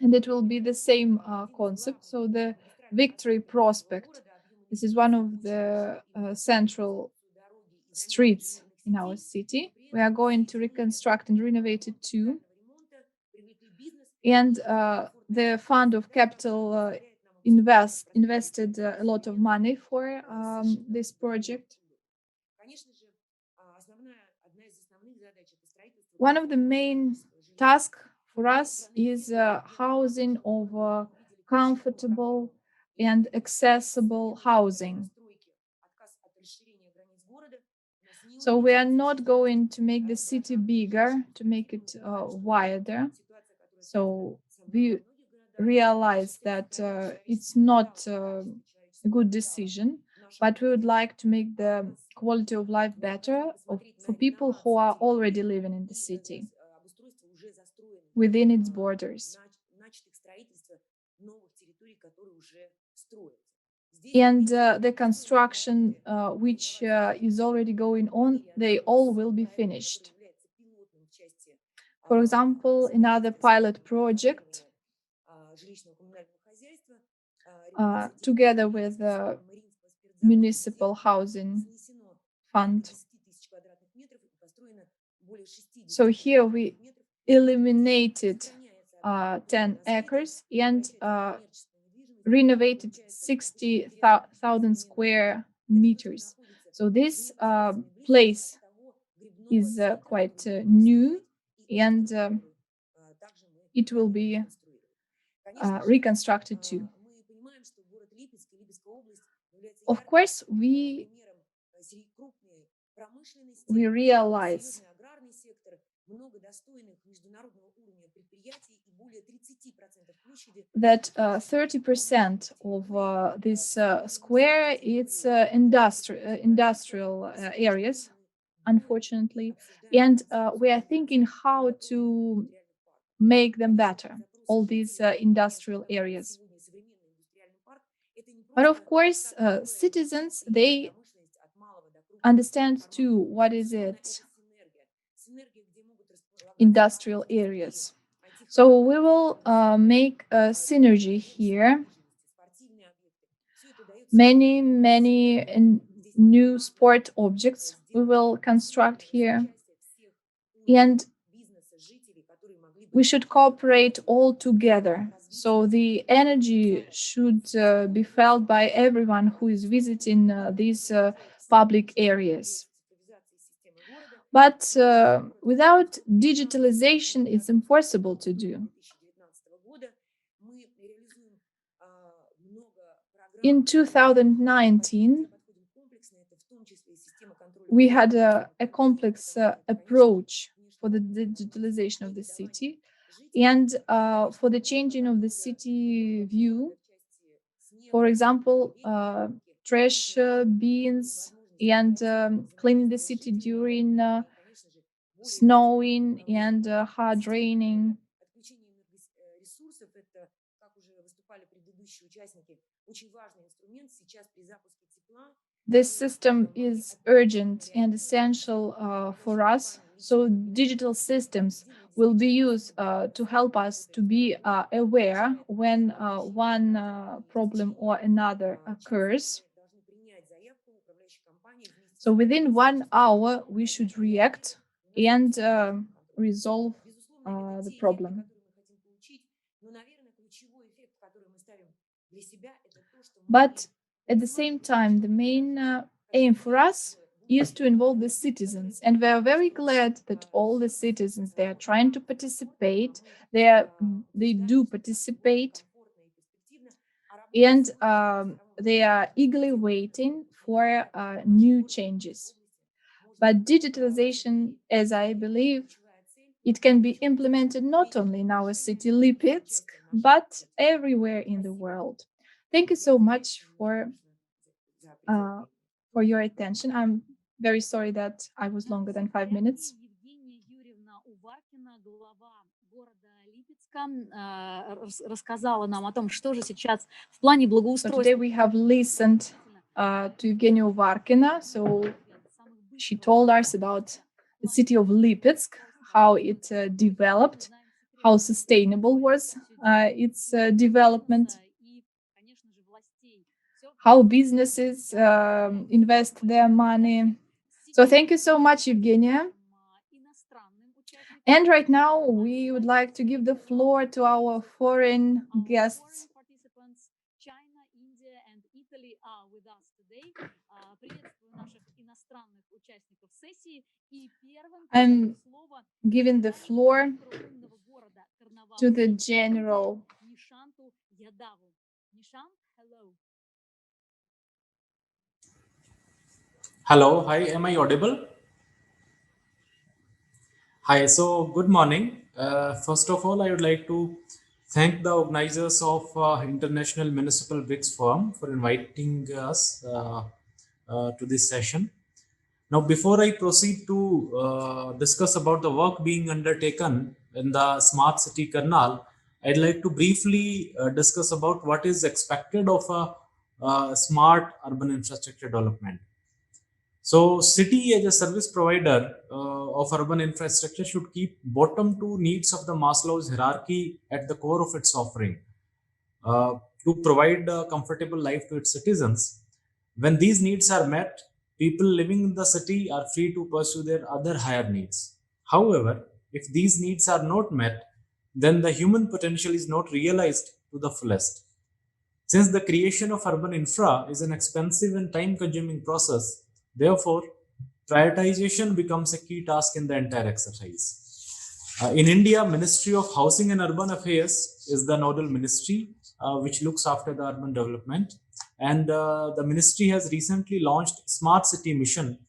and it will be the same concept. So the Victory Prospect, this is one of the central streets in our city. We are going to reconstruct and renovate it too. And the Fund of Capital invested a lot of money for this project. One of the main tasks for us is housing of comfortable and accessible housing. So we are not going to make the city bigger, to make it wider. So we realize that it's not a good decision, but we would like to make the quality of life better for people who are already living in the city, within its borders. And the construction which is already going on, they all will be finished. For example, another pilot project together with the Municipal Housing Fund. So here we eliminated 10 acres and renovated 60,000 square meters. So this place is quite new, and it will be reconstructed too. Of course, we realize that 30% of this square it's industrial areas, unfortunately, and we are thinking how to make them better, all these industrial areas. But of course, citizens, they understand too what is it industrial areas. So we will make a synergy here. Many new sport objects we will construct here. And we should cooperate all together. So the energy should be felt by everyone who is visiting these public areas. But without digitalization, it's impossible to do. In 2019, we had a complex approach for the digitalization of the city and for the changing of the city view. For example, trash bins and cleaning the city during snowing and hard raining. This system is urgent and essential for us. So digital systems will be used to help us to be aware when one problem or another occurs. So within 1 hour, we should react and resolve the problem. But at the same time, the main aim for us is to involve the citizens. And we are very glad that all the citizens, they are trying to participate. They do participate. And they are eagerly waiting for new changes. But digitalization, as I believe, it can be implemented not only in our city, Lipetsk, but everywhere in the world. Thank you so much for your attention. I'm very sorry that I was longer than 5 minutes. Рассказала нам о том, что же сейчас в плане благоустройства. So today we have listened to Evgenia Uvarkina. So she told us about the city of Lipetsk, how it developed, how sustainable was its development, how businesses invest their money. So thank you so much, Evgenia. And right now, we would like to give the floor to our foreign guests. China, India, and Italy are with us today. Приветствую наших иностранных участников сессии. I'm giving the floor to the general. Hello, hi, am I audible? Hi, so good morning. First of all, I would like to thank the organizers of International Municipal BRICS Forum for inviting us to this session. Now, before I proceed to discuss about the work being undertaken in the smart city Karnal, I'd like to briefly discuss about what is expected of a smart urban infrastructure development. So, city as a service provider of urban infrastructure should keep bottom two needs of the Maslow's hierarchy at the core of its offering to provide a comfortable life to its citizens. When these needs are met, people living in the city are free to pursue their other higher needs. However, if these needs are not met, then the human potential is not realized to the fullest. Since the creation of urban infra is an expensive and time-consuming process, therefore, prioritization becomes a key task in the entire exercise. In India, Ministry of Housing and Urban Affairs is the nodal ministry which looks after the urban development. And the ministry has recently launched Smart City Mission,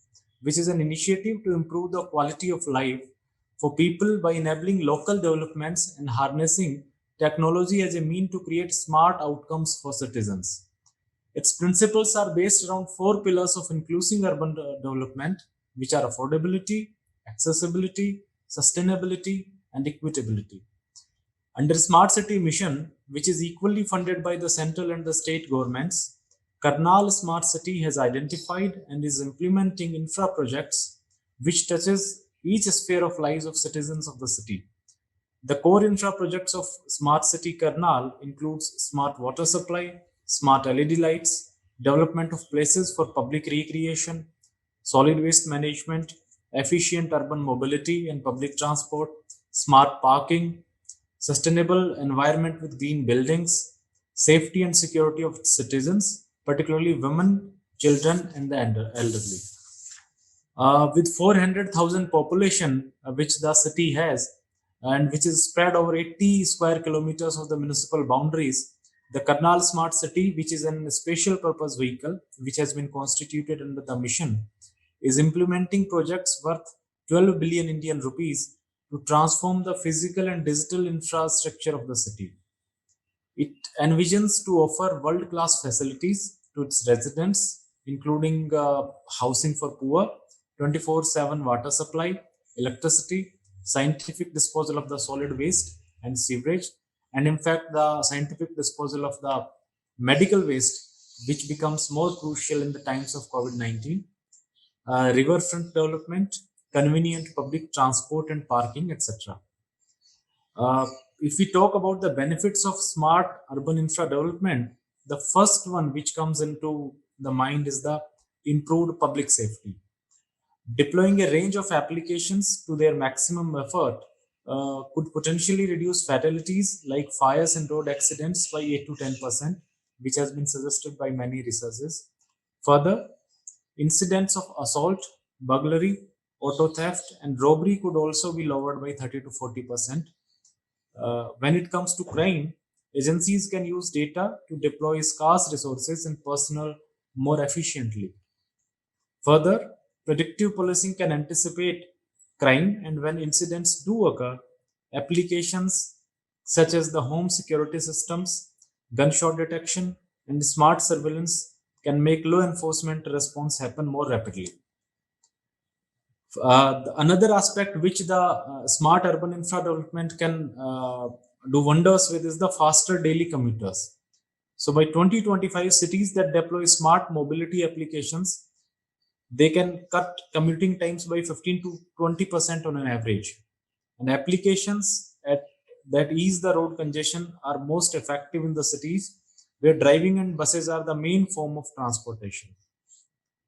which is an initiative to improve the quality of life for people by enabling local developments and harnessing technology as a means to create smart outcomes for citizens. Its principles are based around 4 pillars of inclusive urban development, which are affordability, accessibility, sustainability, and equitability. Under Smart City Mission, which is equally funded by the central and the state governments, Karnal Smart City has identified and is implementing infra projects which touches each sphere of lives of citizens of the city. The core infra projects of Smart City Karnal includes smart water supply, smart LED lights, development of places for public recreation, solid waste management, efficient urban mobility and public transport, smart parking, sustainable environment with green buildings, safety and security of citizens, particularly women, children, and the elderly. With 400,000 population, which the city has, and which is spread over 80 square kilometers of the municipal boundaries, the Karnal Smart City, which is a special purpose vehicle, which has been constituted under the mission, is implementing projects worth 12 billion Indian rupees to transform the physical and digital infrastructure of the city. It envisions to offer world-class facilities to its residents, including housing for poor, 24/7 water supply, electricity, scientific disposal of the solid waste and sewerage, and in fact, the scientific disposal of the medical waste, which becomes more crucial in the times of COVID-19, riverfront development, convenient public transport and parking, etc. If we talk about the benefits of smart urban infra development, the first one which comes into the mind is the improved public safety. Deploying a range of applications to their maximum effort could potentially reduce fatalities like fires and road accidents by 8 to 10%, which has been suggested by many researchers. Further, incidents of assault, burglary, auto theft, and robbery could also be lowered by 30 to 40%. When it comes to crime, agencies can use data to deploy scarce resources and personnel more efficiently. Further, predictive policing can anticipate crime, and when incidents do occur, applications such as the home security systems, gunshot detection, and smart surveillance can make law enforcement response happen more rapidly. Another aspect which the smart urban infra development can do wonders with is the faster daily commuters. So by 2025, cities that deploy smart mobility applications, they can cut commuting times by 15 to 20% on an average. And applications that ease the road congestion are most effective in the cities where driving and buses are the main form of transportation.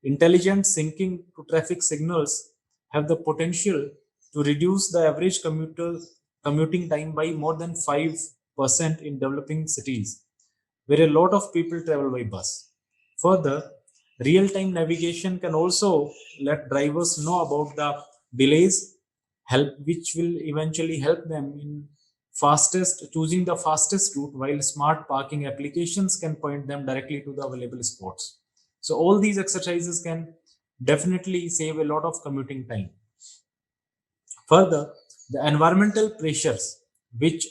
Intelligent syncing to traffic signals have the potential to reduce the average commuting time by more than 5% in developing cities, where a lot of people travel by bus. Further, real-time navigation can also let drivers know about the delays, which will eventually help them in choosing the fastest route, while smart parking applications can point them directly to the available spots. So all these exercises can definitely save a lot of commuting time. Further, the environmental pressures, which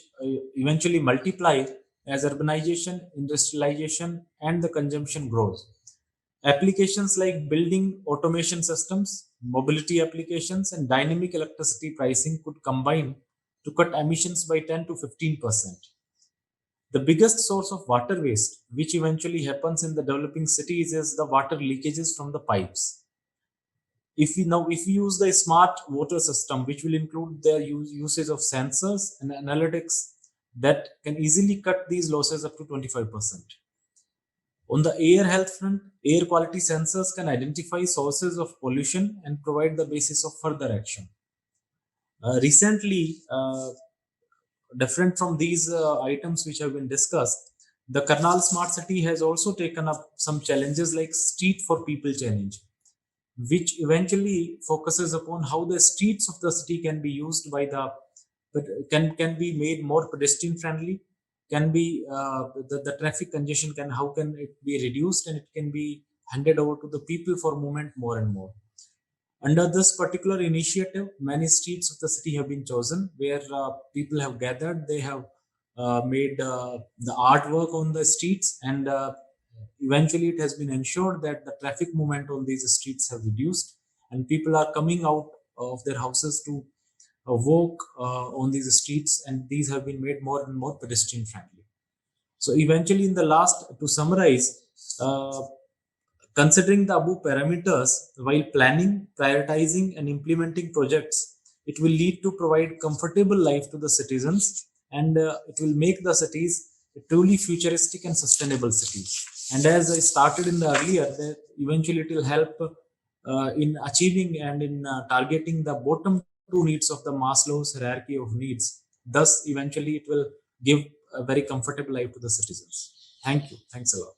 eventually multiply as urbanization, industrialization, and the consumption grows. Applications like building automation systems, mobility applications, and dynamic electricity pricing could combine to cut emissions by 10 to 15%. The biggest source of water waste, which eventually happens in the developing cities, is the water leakages from the pipes. If we use the smart water system, which will include the usage of sensors and analytics, that can easily cut these losses up to 25%. On the air health front, air quality sensors can identify sources of pollution and provide the basis of further action. Recently, different from these items which have been discussed, the Karnal Smart City has also taken up some challenges like Street for People Challenge, which eventually focuses upon how the streets of the city can be used by can be made more pedestrian friendly, can be the traffic congestion how can it be reduced, and it can be handed over to the people for movement more and more. Under this particular initiative, many streets of the city have been chosen where people have gathered. They have made the artwork on the streets, and eventually it has been ensured that the traffic movement on these streets have reduced, and people are coming out of their houses to walk on these streets, and these have been made more and more pedestrian friendly. So eventually, in the last, to summarize, considering the above parameters while planning, prioritizing, and implementing projects, it will lead to provide comfortable life to the citizens, and it will make the cities a truly futuristic and sustainable cities. And as I started in the earlier, that eventually it will help in achieving and in targeting the bottom two needs of the Maslow's hierarchy of needs, thus eventually it will give a very comfortable life to the citizens. Thank you. Thanks a lot.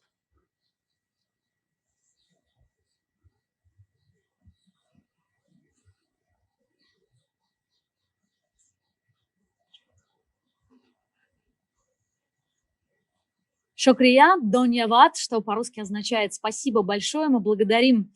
Шукрия, доньяват, что по-русски означает «спасибо большое». Мы благодарим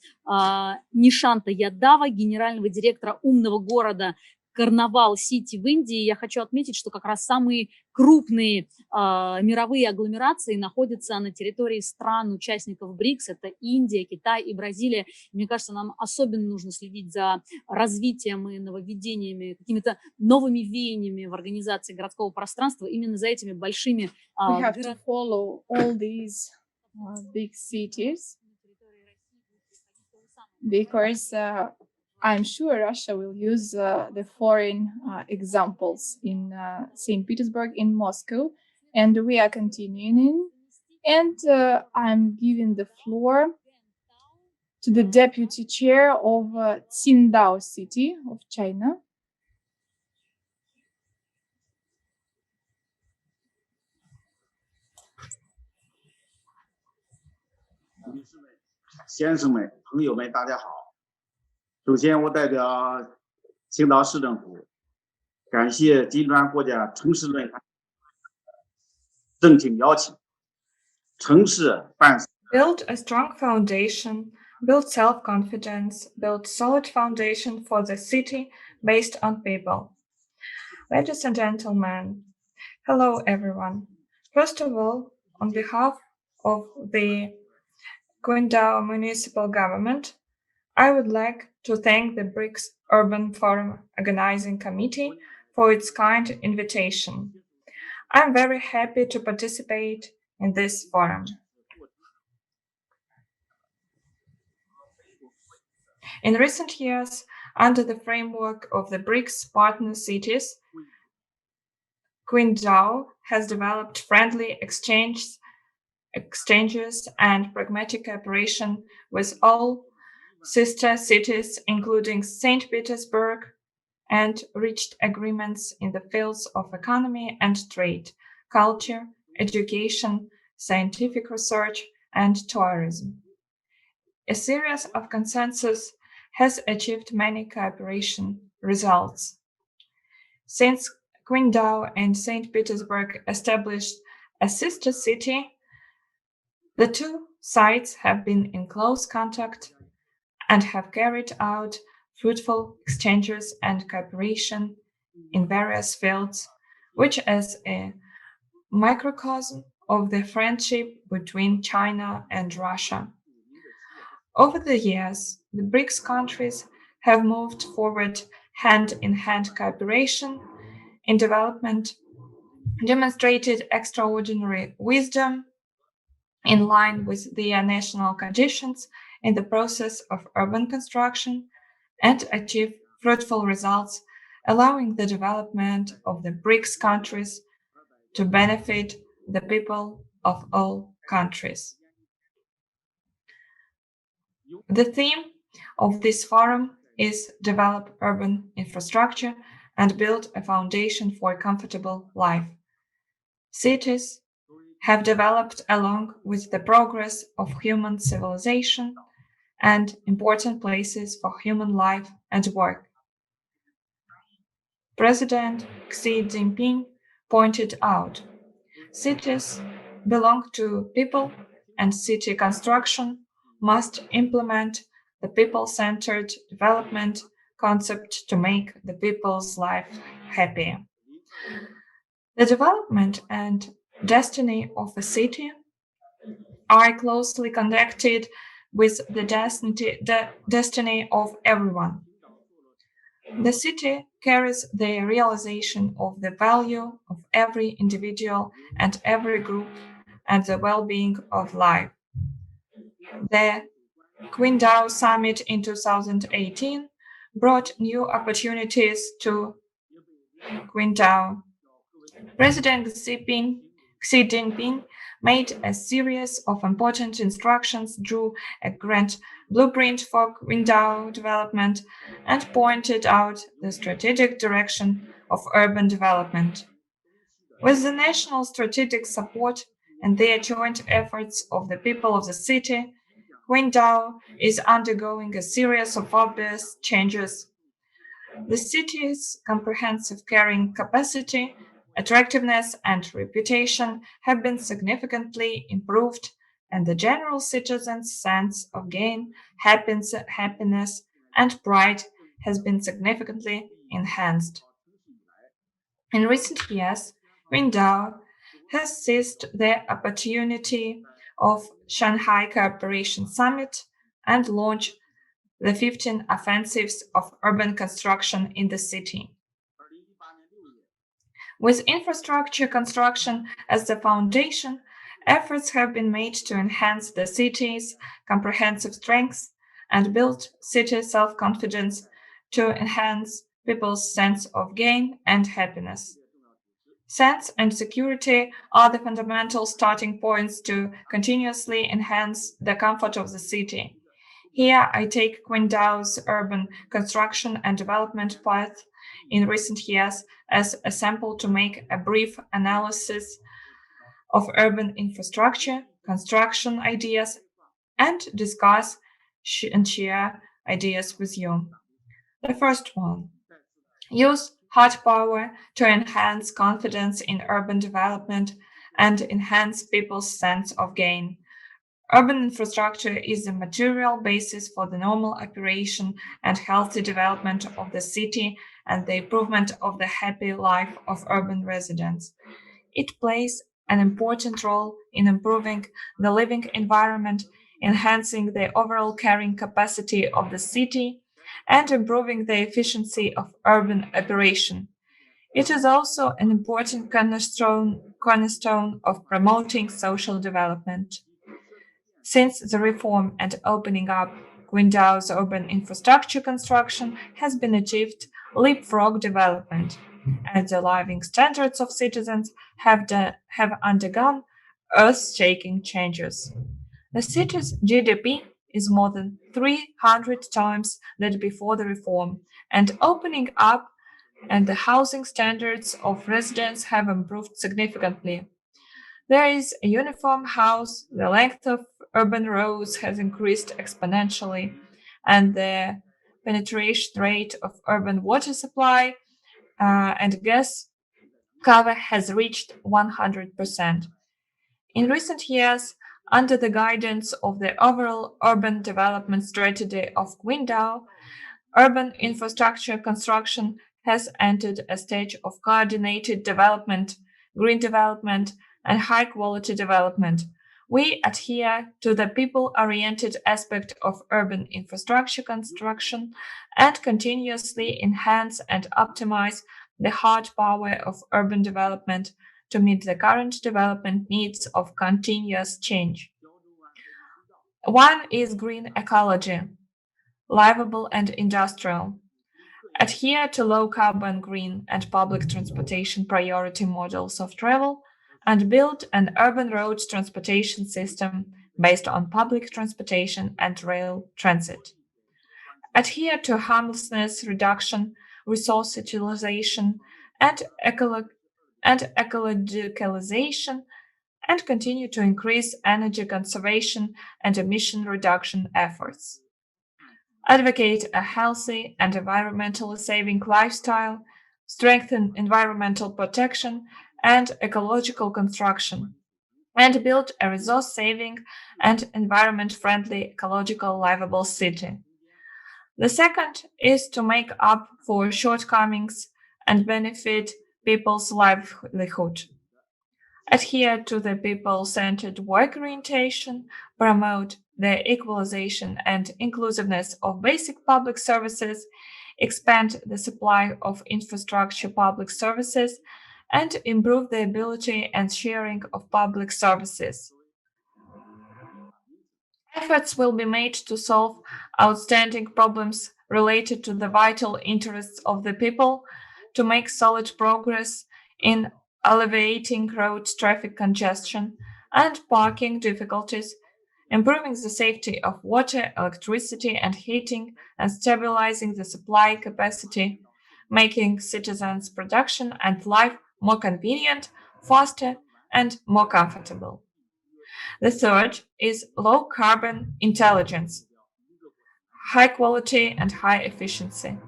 Нишанта Ядава, генерального директора умного города Карнавал Сити в Индии. Я хочу отметить, что как раз самые крупные мировые агломерации находятся на территории стран-участников БРИКС. Это Индия, Китай и Бразилия. Мне кажется, нам особенно нужно следить за развитием и нововведениями, какими-то новыми веяниями в организации городского пространства. Именно за этими большими We have to follow all these big cities because I'm sure Russia will use the foreign examples in St. Petersburg, in Moscow, and we are continuing. And I'm giving the floor to the deputy chair of Queen Dao City of China.首先，我代表青岛市政府感谢金砖国家城市论坛盛情邀请。城市办 Build a strong foundation, build self-confidence, build solid foundation for the city based on people. Ladies and gentlemen, hello everyone. First of all, on behalf of the Queen Dao Municipal Government, I would like to thank the BRICS Urban Forum Organizing Committee for its kind invitation. I'm very happy to participate in this forum. In recent years, under the framework of the BRICS partner cities, Queen Dao has developed friendly exchanges and pragmatic cooperation with all sister cities, including St. Petersburg, and reached agreements in the fields of economy and trade, culture, education, scientific research, and tourism. A series of consensus has achieved many cooperation results. Since Queen Dao and St. Petersburg established a sister city, the two sides have been in close contact and have carried out fruitful exchanges and cooperation in various fields, which is a microcosm of the friendship between China and Russia. Over the years, the BRICS countries have moved forward hand-in-hand cooperation in development, demonstrated extraordinary wisdom in line with their national conditions in the process of urban construction, and achieve fruitful results, allowing the development of the BRICS countries to benefit the people of all countries. The theme of this forum is develop urban infrastructure and build a foundation for a comfortable life. Cities have developed along with the progress of human civilization and important places for human life and work. President Xi Jinping pointed out, cities belong to people and city construction must implement the people-centered development concept to make the people's life happy. The development and destiny of a city are closely connected with the destiny of everyone. The city carries the realization of the value of every individual and every group and the well-being of life. The Queen Dao Summit in 2018 brought new opportunities to Queen Dao. President Xi Jinping made a series of important instructions, drew a grand blueprint for Queen Dao development, and pointed out the strategic direction of urban development. With the national strategic support and their joint efforts of the people of the city, Queen Dao is undergoing a series of obvious changes. The city's comprehensive carrying capacity, attractiveness, and reputation have been significantly improved, and the general citizen's sense of gain, happiness, and pride has been significantly enhanced. In recent years, Queen Dao has seized the opportunity of Shanghai Cooperation Summit and launched the 15 offensives of urban construction in the city. With infrastructure construction as the foundation, efforts have been made to enhance the city's comprehensive strengths and build city self-confidence to enhance people's sense of gain and happiness. Sense and security are the fundamental starting points to continuously enhance the comfort of the city. Here I take Queen Dao's urban construction and development path in recent years as a sample to make a brief analysis of urban infrastructure, construction ideas, and discuss and share ideas with you. The first one, use hard power to enhance confidence in urban development and enhance people's sense of gain. Urban infrastructure is the material basis for the normal operation and healthy development of the city and the improvement of the happy life of urban residents. It plays an important role in improving the living environment, enhancing the overall carrying capacity of the city, and improving the efficiency of urban operation. It is also an important cornerstone of promoting social development. Since the reform and opening up, Queen Dao's urban infrastructure construction has been achieved leapfrog development, and the living standards of citizens have undergone earth-shaking changes. The city's GDP is more than 300 times that before the reform, and opening up and the housing standards of residents have improved significantly. There is a uniform house, the length of urban roads has increased exponentially, and the penetration rate of urban water supply and gas cover has reached 100%. In recent years, under the guidance of the overall urban development strategy of Queen Dao, urban infrastructure construction has entered a stage of coordinated development, green development, and high-quality development. We adhere to the people-oriented aspect of urban infrastructure construction and continuously enhance and optimize the hard power of urban development to meet the current development needs of continuous change. One is green ecology, livable and industrial. Adhere to low-carbon, green, and public transportation priority models of travel, and build an urban road transportation system based on public transportation and rail transit. Adhere to homelessness reduction, resource utilization, and ecologicalization, and continue to increase energy conservation and emission reduction efforts. Advocate a healthy and environmentally saving lifestyle, strengthen environmental protection and ecological construction, and build a resource-saving and environment-friendly ecological livable city. The second is to make up for shortcomings and benefit people's livelihood. Adhere to the people-centered work orientation, promote the equalization and inclusiveness of basic public services, expand the supply of infrastructure public services, and improve the ability and sharing of public services. Efforts will be made to solve outstanding problems related to the vital interests of the people, to make solid progress in alleviating road traffic congestion and parking difficulties, improving the safety of water, electricity, and heating, and stabilizing the supply capacity, making citizens' production and life more convenient, faster, and more comfortable. The third is low carbon intelligence, high quality and high efficiency.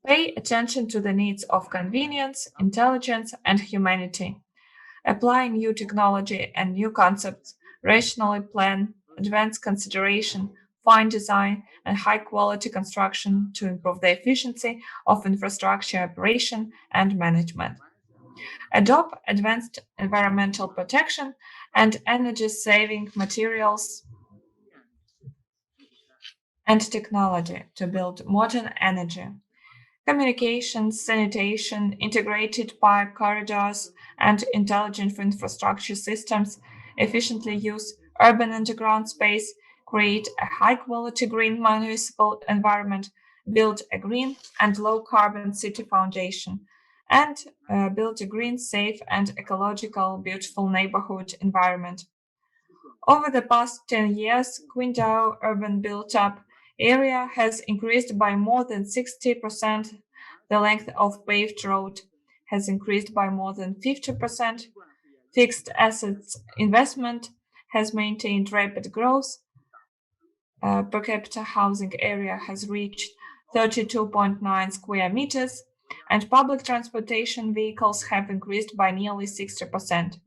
Pay attention to the needs of convenience, intelligence, and humanity. Applying new technology and new concepts, rationally plan, advanced consideration, fine design, and high-quality construction to improve the efficiency of infrastructure operation and management. Adopt advanced environmental protection and energy-saving materials and technology to build modern energy. Communications, sanitation, integrated pipe corridors, and intelligent infrastructure systems efficiently use urban underground space, create a high-quality green municipal environment, build a green and low-carbon city foundation, and build a green, safe, and ecological beautiful neighborhood environment. Over the past 10 years, Queen Dao urban built-up area has increased by more than 60%. The length of paved road has increased by more than 50%. Fixed assets investment has maintained rapid growth. Per capita housing area has reached 32.9 square meters, and public transportation vehicles have increased by nearly 60%.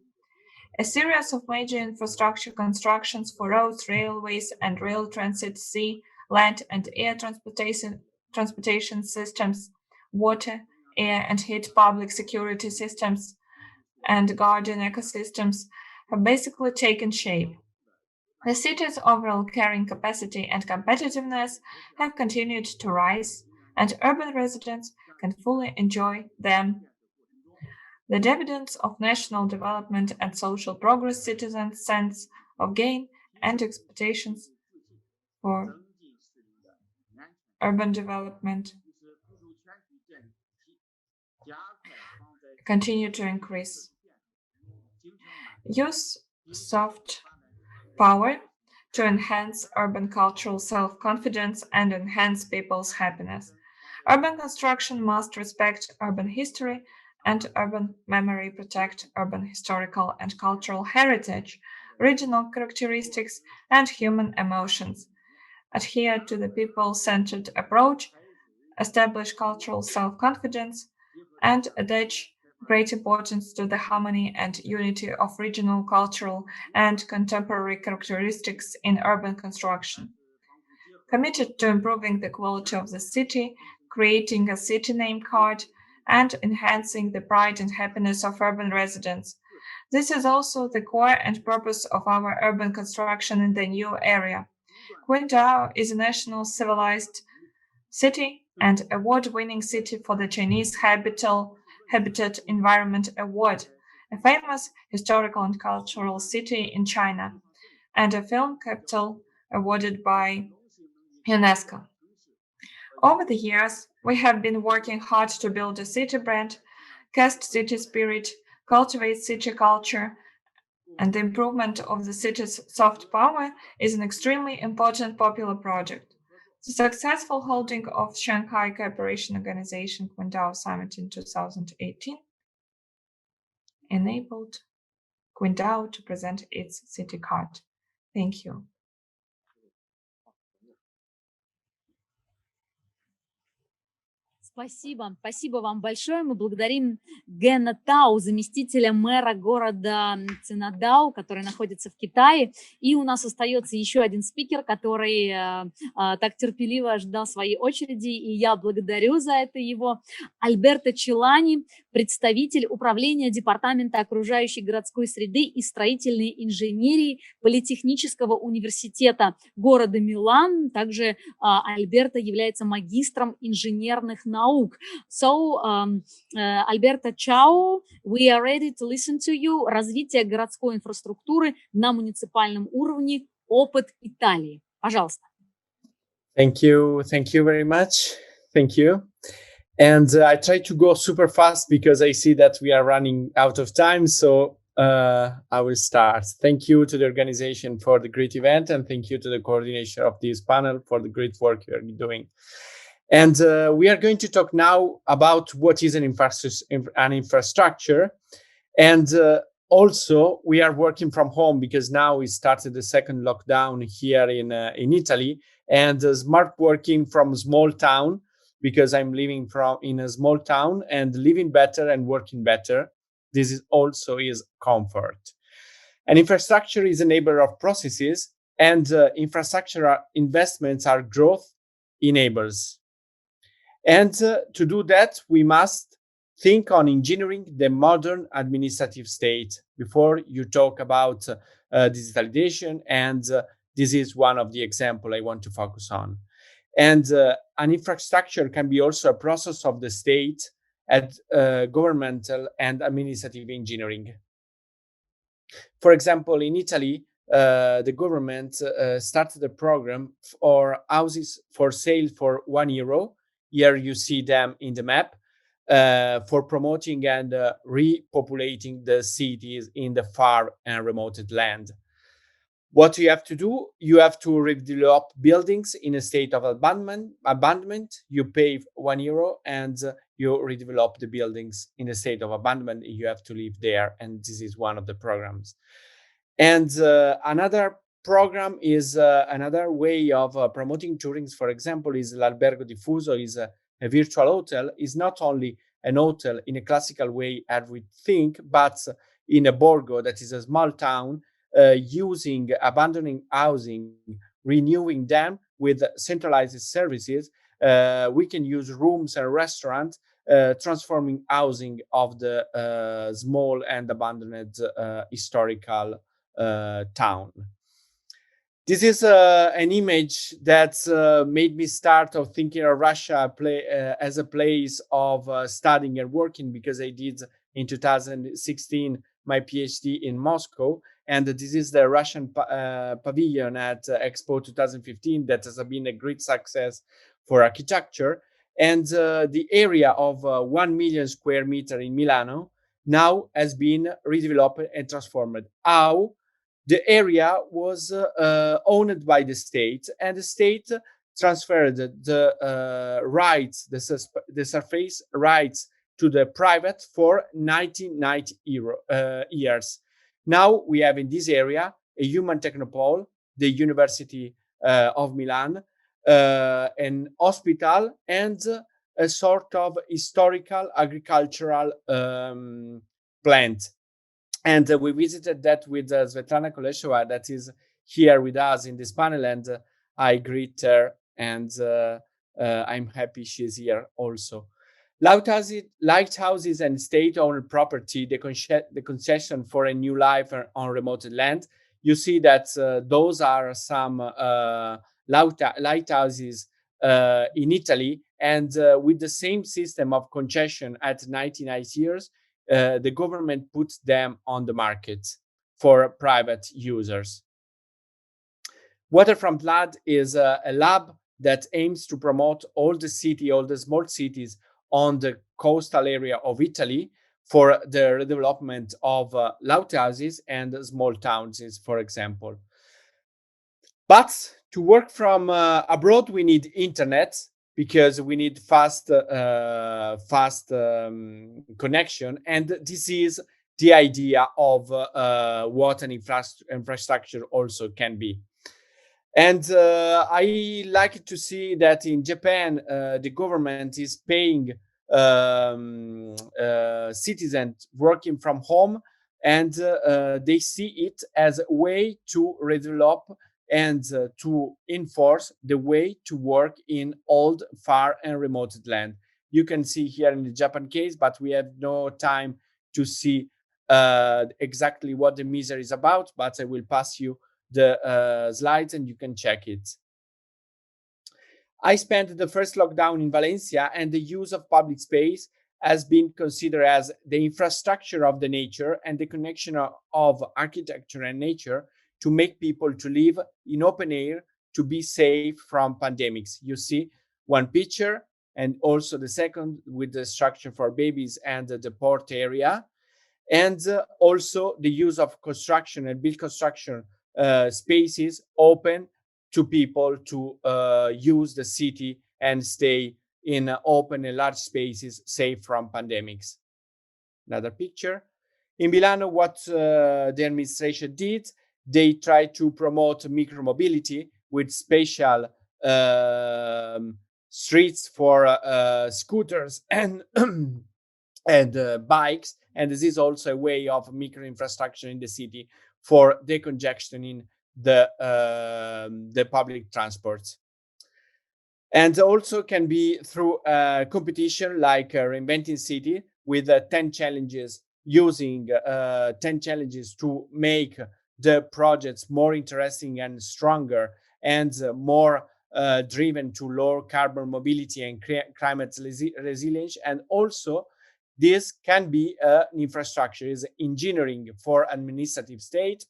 A series of major infrastructure constructions for roads, railways, and rail transit, sea, land, and air transportation systems, water, air, and heat public security systems, and garden ecosystems have basically taken shape. The city's overall carrying capacity and competitiveness have continued to rise, and urban residents can fully enjoy them. The dividends of national development and social progress, citizens' sense of gain and expectations for urban development continue to increase. Use soft power to enhance urban cultural self-confidence and enhance people's happiness. Urban construction must respect urban history and urban memory, protect urban historical and cultural heritage, regional characteristics, and human emotions, adhere to the people-centered approach, establish cultural self-confidence, and attach great importance to the harmony and unity of regional, cultural, and contemporary characteristics in urban construction. Committed to improving the quality of the city, creating a city name card, and enhancing the pride and happiness of urban residents. This is also the core and purpose of our urban construction in the new area. Queen Dao is a national civilized city and award-winning city for the Chinese Habitat Environment Award, a famous historical and cultural city in China, and a film capital awarded by UNESCO. Over the years, we have been working hard to build a city brand, cast city spirit, cultivate city culture, and the improvement of the city's soft power is an extremely important popular project. The successful holding of Shanghai Cooperation Organization Queen Dao Summit in 2018 enabled Queen Dao to present its city card. Thank you. Спасибо вам большое. Мы благодарим Гэна Тау, заместителя мэра города Цинадау, который находится в Китае. И у нас остается еще один спикер, который так терпеливо ждал своей очереди, и я благодарю за это его. Альберто Челани, представитель управления Департамента окружающей городской среды и строительной инженерии Политехнического университета города Милан. Также Альберто является магистром инженерных наук. So, Альберто, ciao. We are ready to listen to you. Развитие городской инфраструктуры на муниципальном уровне. Опыт Италии. Пожалуйста. Thank you very much. Thank you. And I try to go super fast because I see that we are running out of time. So I will start. Thank you to the organization for the great event, and thank you to the coordination of this panel for the great work you are doing. And we are going to talk now about what is an infrastructure. And also, we are working from home because now we started the second lockdown here in Italy, and smart working from small town, because I'm living in a small town, and living better and working better. This is also is comfort. An infrastructure is a enabler of processes, and infrastructure investments are growth enablers. And to do that, we must think on engineering the modern administrative state before you talk about digitalization. And this is one of the examples I want to focus on. And an infrastructure can be also a process of the state at governmental and administrative engineering. For example, in Italy, the government started a program for houses for sale for €1. Here you see them in the map, for promoting and repopulating the cities in the far and remote land. What you have to do, you have to redevelop buildings in a state of abandonment. You pay €1 and you redevelop the buildings in a state of abandonment. You have to live there, and this is one of the programs. And another program is another way of promoting tourism. For example, is l'albergo diffuso, is a virtual hotel. Is not only an hotel in a classical way as we think, but in a borgo, that is a small town, using abandoning housing, renewing them with centralized services. We can use rooms and restaurants, transforming housing of the small and abandoned historical town. This is an image that made me start of thinking of Russia as a place of studying and working, because I did in 2016 my PhD in Moscow. And this is the Russian pavilion at Expo 2015 that has been a great success for architecture. And the area of 1 million square meter in Milano now has been redeveloped and transformed. How? The area was owned by the state, and the state transferred the rights, the surface rights to the private for 1990 years. Now we have in this area a human technopole, the University of Milan, an hospital, and a sort of historical agricultural plant. And we visited that with Svetlana Koleshova, that is here with us in this panel, and I greet her, and I'm happy she's here also. Lighthouses and state-owned property, the concession for a new life on remote land. You see that those are some lighthouses in Italy, and with the same system of concession at 99 years, the government puts them on the market for private users. Waterfront Lab is a lab that aims to promote all the small cities on the coastal area of Italy for the redevelopment of lighthouses and small towns, for example. But to work from abroad, we need internet, because we need fast connection. And this is the idea of what an infrastructure also can be. And I like to see that in Japan, the government is paying citizens working from home, and they see it as a way to redevelop and to enforce the way to work in old, far and remote land. You can see here in the Japan case, but we have no time to see exactly what the measure is about, but I will pass you the slides and you can check it. I spent the first lockdown in Valencia, and the use of public space has been considered as the infrastructure of the nature and the connection of architecture and nature to make people to live in open air, to be safe from pandemics. You see one picture, and also the second with the structure for babies and the port area. And also the use of construction and build construction spaces open to people to use the city and stay in open and large spaces safe from pandemics. Another picture. In Milano, what the administration did, they tried to promote micromobility with special streets for scooters and bikes, and this is also a way of micro infrastructure in the city for decongestioning the public transports. And also can be through a competition like Reinventing City with 10 challenges, using 10 challenges to make the projects more interesting and stronger and more driven to lower carbon mobility and climate resilience. And also this can be an infrastructure, is engineering for administrative state,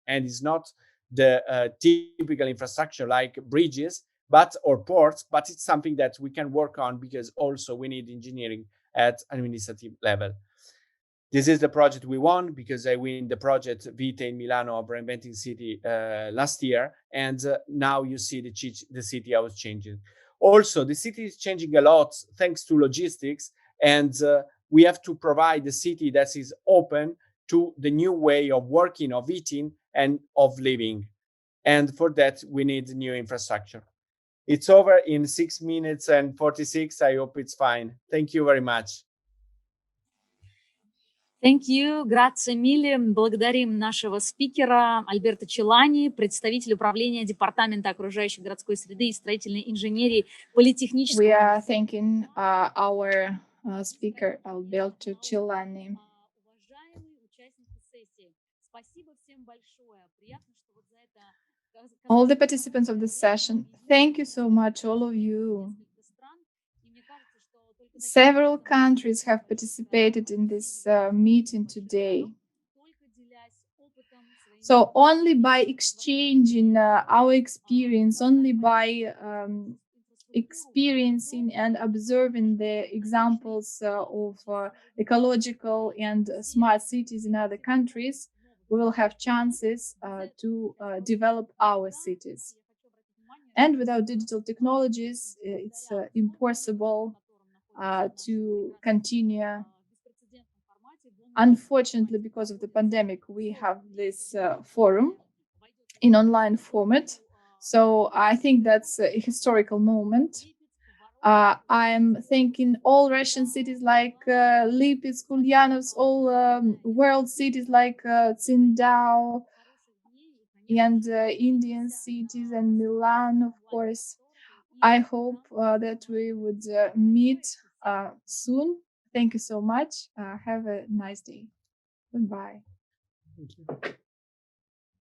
and is not the typical infrastructure like bridges, or ports, but it's something that we can work on because also we need engineering at administrative level. This is the project we won because I win the project Vita in Milano of Reinventing City last year, and now you see the city I was changing. Also, the city is changing a lot thanks to logistics, and we have to provide a city that is open to the new way of working, of eating, and of living. And for that, we need new infrastructure. It's over in 6 minutes and 46. I hope it's fine. Thank you very much. Thank you, grazie mille. Благодарим нашего спикера Альберто Челани, представитель управления Департамента окружающей городской среды и строительной инженерии политехнического. We are thanking our speaker Alberto Celani. Уважаемые участники сессии, спасибо всем большое. Приятно, что вот за это. All the participants of the session, thank you so much, all of you. Several countries have participated in this meeting today. So only by exchanging our experience, only by experiencing and observing the examples of ecological and smart cities in other countries, we will have chances to develop our cities. And without digital technologies, it's impossible to continue. Unfortunately, because of the pandemic, we have this forum in online format. So I think that's a historical moment. I'm thanking all Russian cities like Lipetsk, Ulyanovsk, all world cities like Qingdao, and Indian cities and Milan, of course. I hope that we would meet soon. Thank you so much. Have a nice day. Goodbye. Thank you.